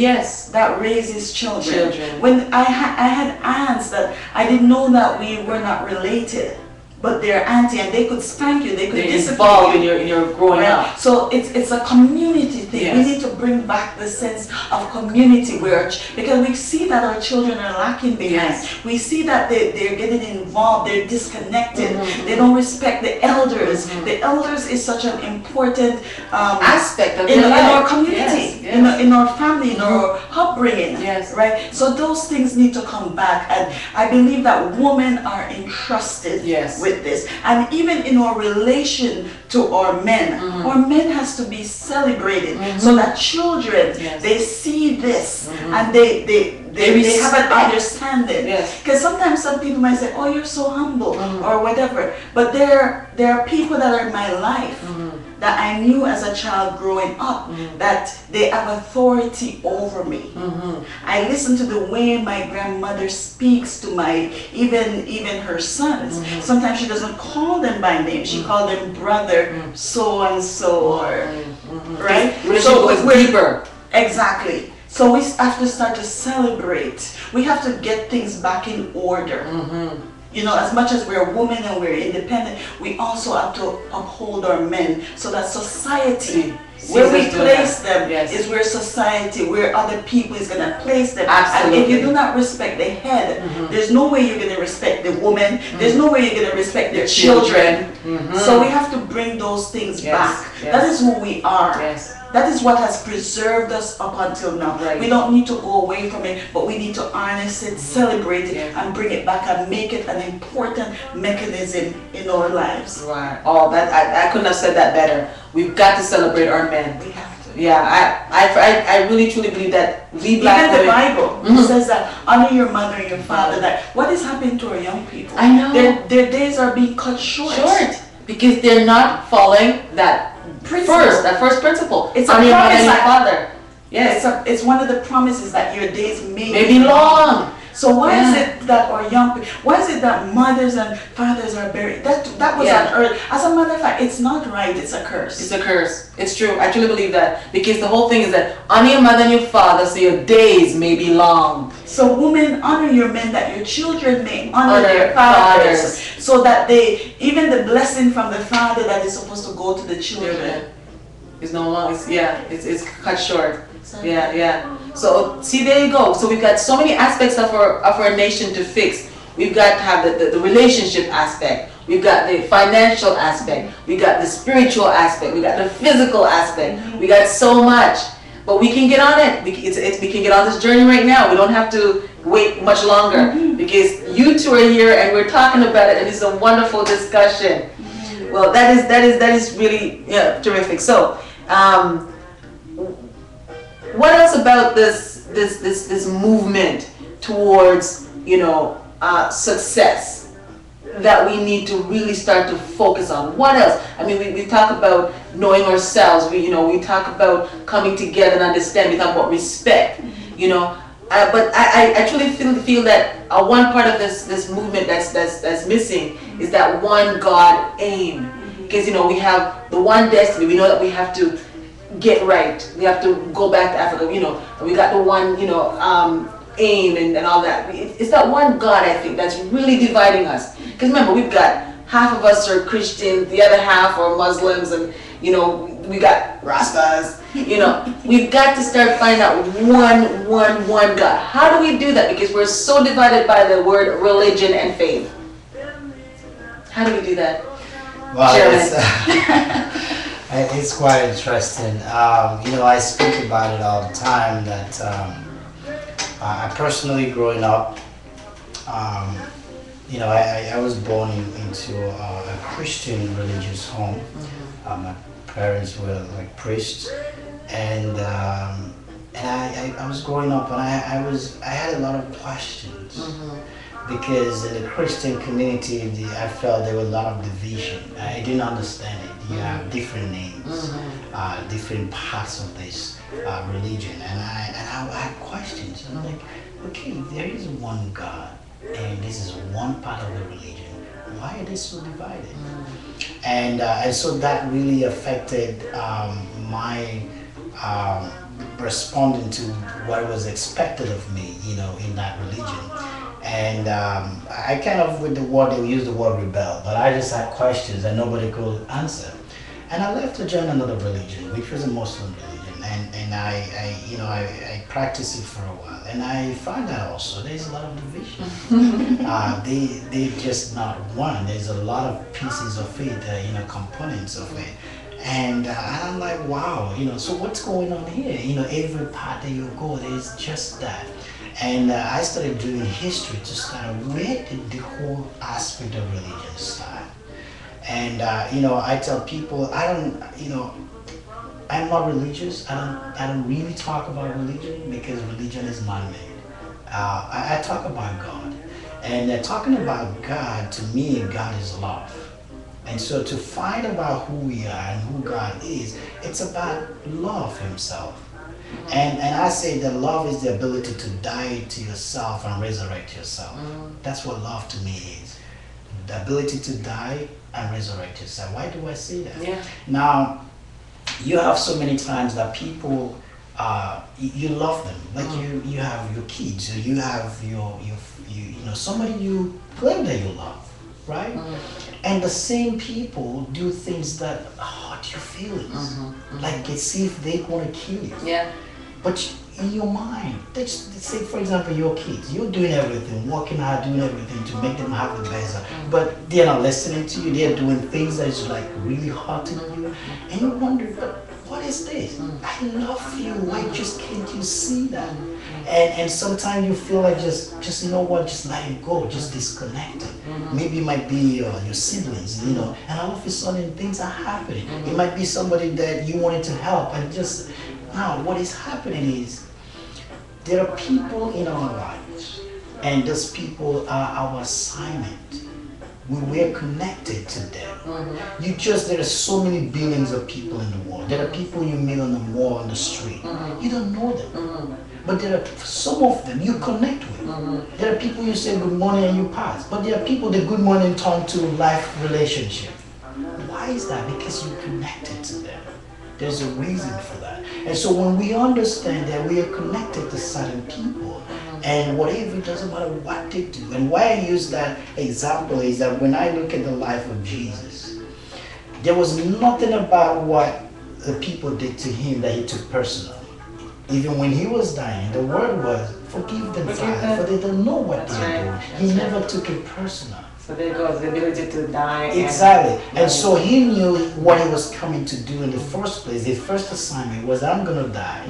that raises children. When I had aunts that I didn't know that we were not related, but they're auntie, and they could spank you, they could discipline you in your growing up. So it's a community thing. We need to bring back the sense of community, because we see that our children are lacking behind. We see that they're getting involved, they're disconnected, they don't respect the elders. The elders is such an important aspect of in our community, in our family, in our upbringing, right? So those things need to come back, and I believe that women are entrusted with this. And even in our relation to our men has to be celebrated, so that children, they see this and they have an understanding. Because sometimes some people might say, oh, you're so humble or whatever, but there are people that are in my life that I knew as a child growing up, that they have authority over me. I listen to the way my grandmother speaks to even her sons. Sometimes she doesn't call them by name, she called them brother so and so, right? So it's deeper. Exactly. So we have to start to celebrate. We have to get things back in order. You know, as much as we're women and we're independent, we also have to uphold our men, so that society, where we place them, is where society, where other people is going to place them. And if you do not respect the head, there's no way you're going to respect the woman, there's no way you're going to respect the children. So we have to bring those things back. That is who we are. That is what has preserved us up until now. We don't need to go away from it, but we need to harness it, celebrate it, and bring it back and make it an important mechanism in our lives. Right. Oh, that I couldn't have said that better. We've got to celebrate our men. We have to. Yeah, I really truly believe that we black women. Even the Bible says that honor your mother and your father. That what is happening to our young people? I know. Their days are being cut short. Because they're not following that first principle. It's a promise, father. Yes, it's one of the promises that your days may be long. So why is it that our young people, why is it that mothers and fathers are buried? That was on earth. As a matter of fact, it's not right, it's a curse. It's a curse. It's true. I truly believe that. Because the whole thing is that honor your mother and your father so your days may be long. So women, honor your men that your children may honor their fathers. So that even the blessing from the father that is supposed to go to the children is no longer, it's cut short. So see, there you go. So we've got so many aspects of our nation to fix. We've got to have the relationship aspect. We've got the financial aspect. We got the spiritual aspect. We got the physical aspect. We got so much, but we can get on it. We can get on this journey right now. We don't have to wait much longer because you two are here and we're talking about it, and it's a wonderful discussion. Well, that is really terrific. So. What else about this movement towards success that we need to really start to focus on? What else? I mean, we talk about knowing ourselves. We talk about coming together and understanding. We talk about respect. But I truly feel that one part of this movement that's missing is that one God aim. Because we have the one destiny. We know that we have to get right. We have to go back to Africa. We got the one aim and all that. It's that one God, I think, that's really dividing us. Because remember, we've got half of us are Christian, the other half are Muslims, and we got Rastas. We've got to start finding out one God. How do we do that? Because we're so divided by the word religion and faith. How do we do that? Well, it's quite interesting. I speak about it all the time that I personally, growing up, I was born into a Christian religious home. My parents were like priests, and I was growing up, and I had a lot of questions. Because in the Christian community, I felt there was a lot of division. I didn't understand it. You have different names, different parts of this religion, and I had questions. And I'm like, okay, if there is one God, and this is one part of the religion. Why are they so divided? And so that really affected my responding to what was expected of me, in that religion. And I kind of, with the word, they use the word rebel, but I just had questions that nobody could answer. And I left to join another religion, which was a Muslim religion, and I practiced it for a while, and I found out also there's a lot of division. They just not one. There's a lot of pieces of it, components of it. And I'm like, wow, so what's going on here? Every part that you go, there's just that. And I started doing history to start where did the whole aspect of religion start. And I tell people, I'm not religious. I don't really talk about religion because religion is man-made. I talk about God. And talking about God, to me, God is love. And so to find about who we are and who God is, it's about love himself. And I say that love is the ability to die to yourself and resurrect yourself. That's what love to me is. The ability to die and resurrect yourself. Why do I say that? Yeah. Now, you have so many times that people, you love them. Like you have your kids, or you have your somebody you claim that you love, right? And the same people do things that hurt your feelings. Like it's if they want to kill you. Yeah. But in your mind, say for example your kids, you're doing everything, working hard, doing everything to make them have the best. But they're not listening to you, they're doing things that is like really hurting you. And you wonder, but what is this? I love you, why just can't you see that? And sometimes you feel like just just let it go, just disconnect it. Maybe it might be your siblings, and all of a sudden things are happening. It might be somebody that you wanted to help, and just now what is happening is there are people in our lives, and those people are our assignment. We're connected to them. There are so many billions of people in the world. There are people you meet on the wall, on the street. You don't know them. But there are some of them you connect with. There are people you say good morning and you pass. But there are people the good morning turn to life relationship. Why is that? Because you're connected to them. There's a reason for that. And so when we understand that we are connected to certain people, and whatever, it doesn't matter what they do. And why I use that example is that when I look at the life of Jesus, there was nothing about what the people did to him that he took personal. Even when he was dying, the word was, forgive them, Father, for they don't know what they are doing. He never took it personal. So there goes the ability to die. Exactly. And so he knew what he was coming to do in the first place. The first assignment was, I'm going to die.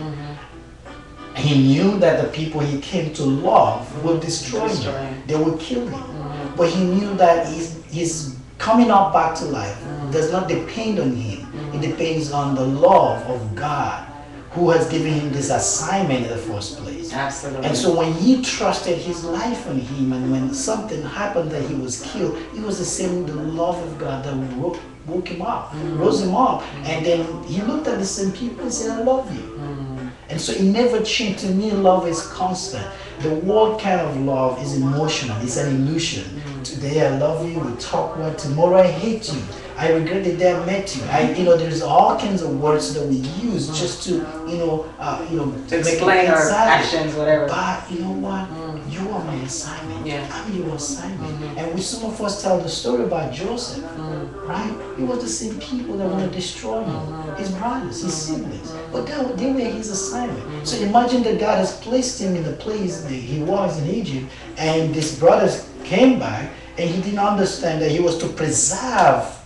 He knew that the people he came to love will destroy him. They will kill him. But he knew that his coming up back to life does not depend on him. It depends on the love of God, who has given him this assignment in the first place. Absolutely. And so when he trusted his life on him, and when something happened that he was killed, it was the same, the love of God that woke him up, rose him up. And then he looked at the same people and said, I love you. And so it never changed. To me, love is constant. The world kind of love is emotional. It's an illusion. Today I love you, we talk well. Tomorrow I hate you. I regret the day I met you. There's all kinds of words that we use just to, to explain our actions, whatever. But you know what? You are my assignment. Yeah. I'm your assignment. And we, some of us tell the story about Joseph, right? It was the same people that want to destroy him, his brothers, his siblings. But they were his assignment. So imagine that God has placed him in the place that he was in Egypt, and his brothers came back, and he didn't understand that he was to preserve,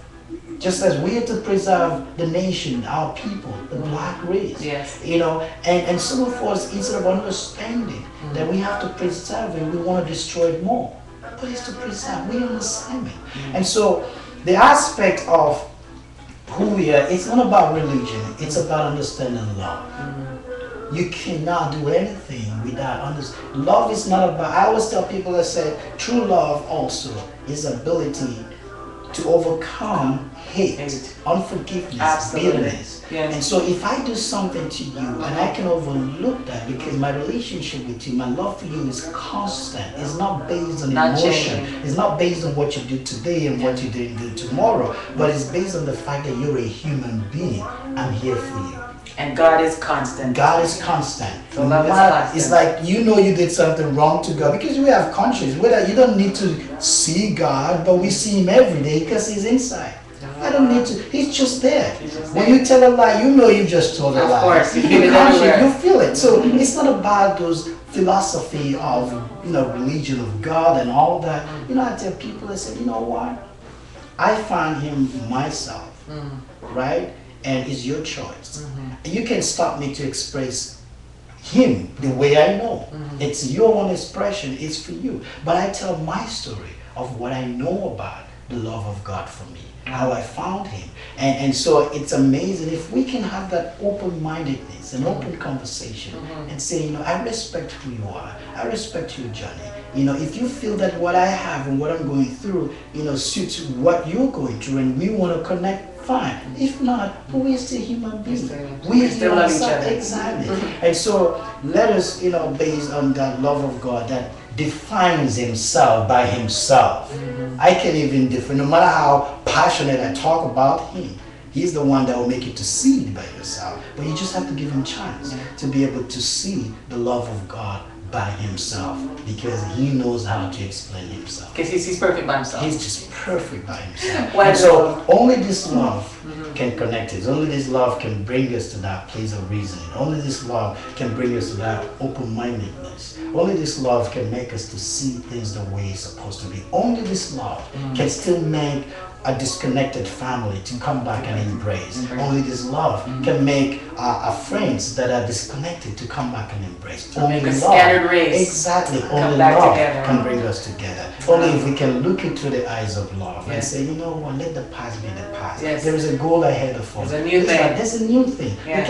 just as we are to preserve the nation, our people, the black race. Yes. And some of us, instead of understanding that we have to preserve it, we want to destroy it more. But it's to preserve. We're on assignment. And so the aspect of who we are, it's not about religion, it's about understanding love. You cannot do anything without understanding. Love is not about, I always tell people that say, true love also is ability to overcome hate, unforgiveness, Absolutely. bitterness. Yes. And so if I do something to you and I can overlook that because my relationship with you, my love for you is constant. It's not based on emotion. It's not based on what you do today and what you didn't do tomorrow, but it's based on the fact that you're a human being. I'm here for you. And God is constant. God is constant. So love is constant. It's like you did something wrong to God because we have conscience. You don't need to see God, but we see Him every day because He's inside. I don't need to. He's just there. When you tell a lie, you just told a lie. Of course, you feel it conscious, everywhere. you feel it. So it's not about those philosophy of religion of God and all that. I tell people, I say, you know what? I find Him myself, right? And it's your choice. You can stop me to express Him the way I know. It's your own expression. It's for you. But I tell my story of what I know about the love of God for me, how I found Him. And so it's amazing if we can have that open-mindedness, an open conversation, and say, I respect who you are. I respect your journey. If you feel that what I have and what I'm going through, suits what you're going through and we want to connect, fine. If not, we're still human beings. We still love each other. Exactly. And so let us, based on that love of God that defines Himself by Himself. I can't even define, no matter how passionate I talk about Him. He's the one that will make you to see it by yourself. But you just have to give Him a chance to be able to see the love of God by Himself, because He knows how to explain Himself. Because He's perfect by Himself. He's just perfect by Himself. And so only this love can connect us. Only this love can bring us to that place of reasoning. Only this love can bring us to that open-mindedness. Only this love can make us to see things the way it's supposed to be. Only this love can still make a disconnected family to come back and embrace. Only this love can make our friends that are disconnected to come back and embrace. Only make a love, scattered race. Exactly. Come only back love together. can bring us together. Only if we can look into the eyes of love and say, you know what, let the past be the past. Yes. There is a goal ahead of us. There's a new thing. There's a new thing. Yeah.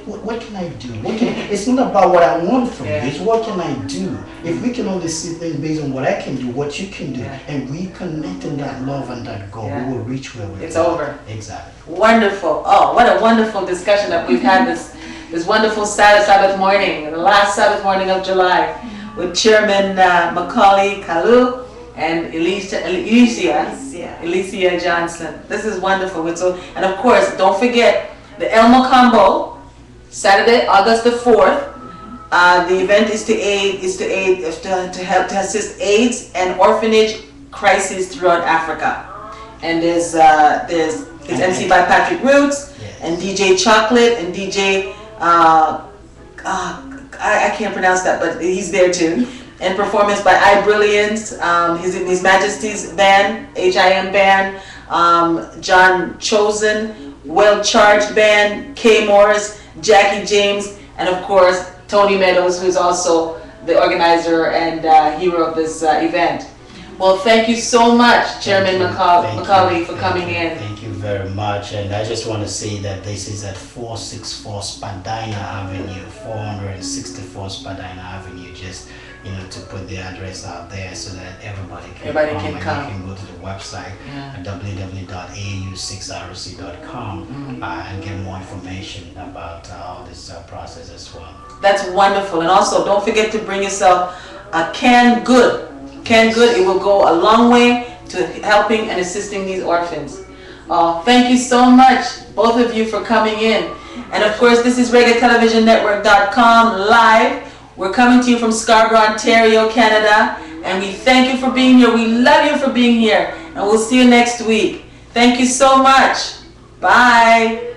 What can I do? It's not about what I want from you. It's what can I do? If we can only see things based on what I can do, what you can do, and we connect in that love and that goal, we will reach where we're It's over. Exactly. Wonderful. Oh, what a wonderful discussion that we've had this wonderful Sabbath morning, the last Sabbath morning of July, with Chairman Macaulay Kalu and Alicia Johnson. This is wonderful. And of course, don't forget the Elmo Combo, Saturday, August the 4th. The event is to help to assist AIDS and orphanage crises throughout Africa. And it's MC by Patrick Roots and DJ Chocolate and DJ I can't pronounce that, but he's there too. And performance by iBrilliance, His Majesty's Band, HIM Band, John Chosen, Well Charged Band, K Morris, Jackie James, and of course Tony Meadows, who's also the organizer and hero of this event. Well, thank you so much, Chairman Macaulay, for coming in. Thank you very much. And I just want to say that this is at 464 Spadina Avenue, 464 Spadina Avenue, just to put the address out there so that everybody can come. And you can go to the website at www.au6rc.com and get more information about all this process as well. That's wonderful. And also, don't forget to bring yourself a canned good. Canned good, it will go a long way to helping and assisting these orphans. Thank you so much, both of you, for coming in. And of course, this is ReggaeTelevisionNetwork.com live. We're coming to you from Scarborough, Ontario, Canada. And we thank you for being here. We love you for being here. And we'll see you next week. Thank you so much. Bye.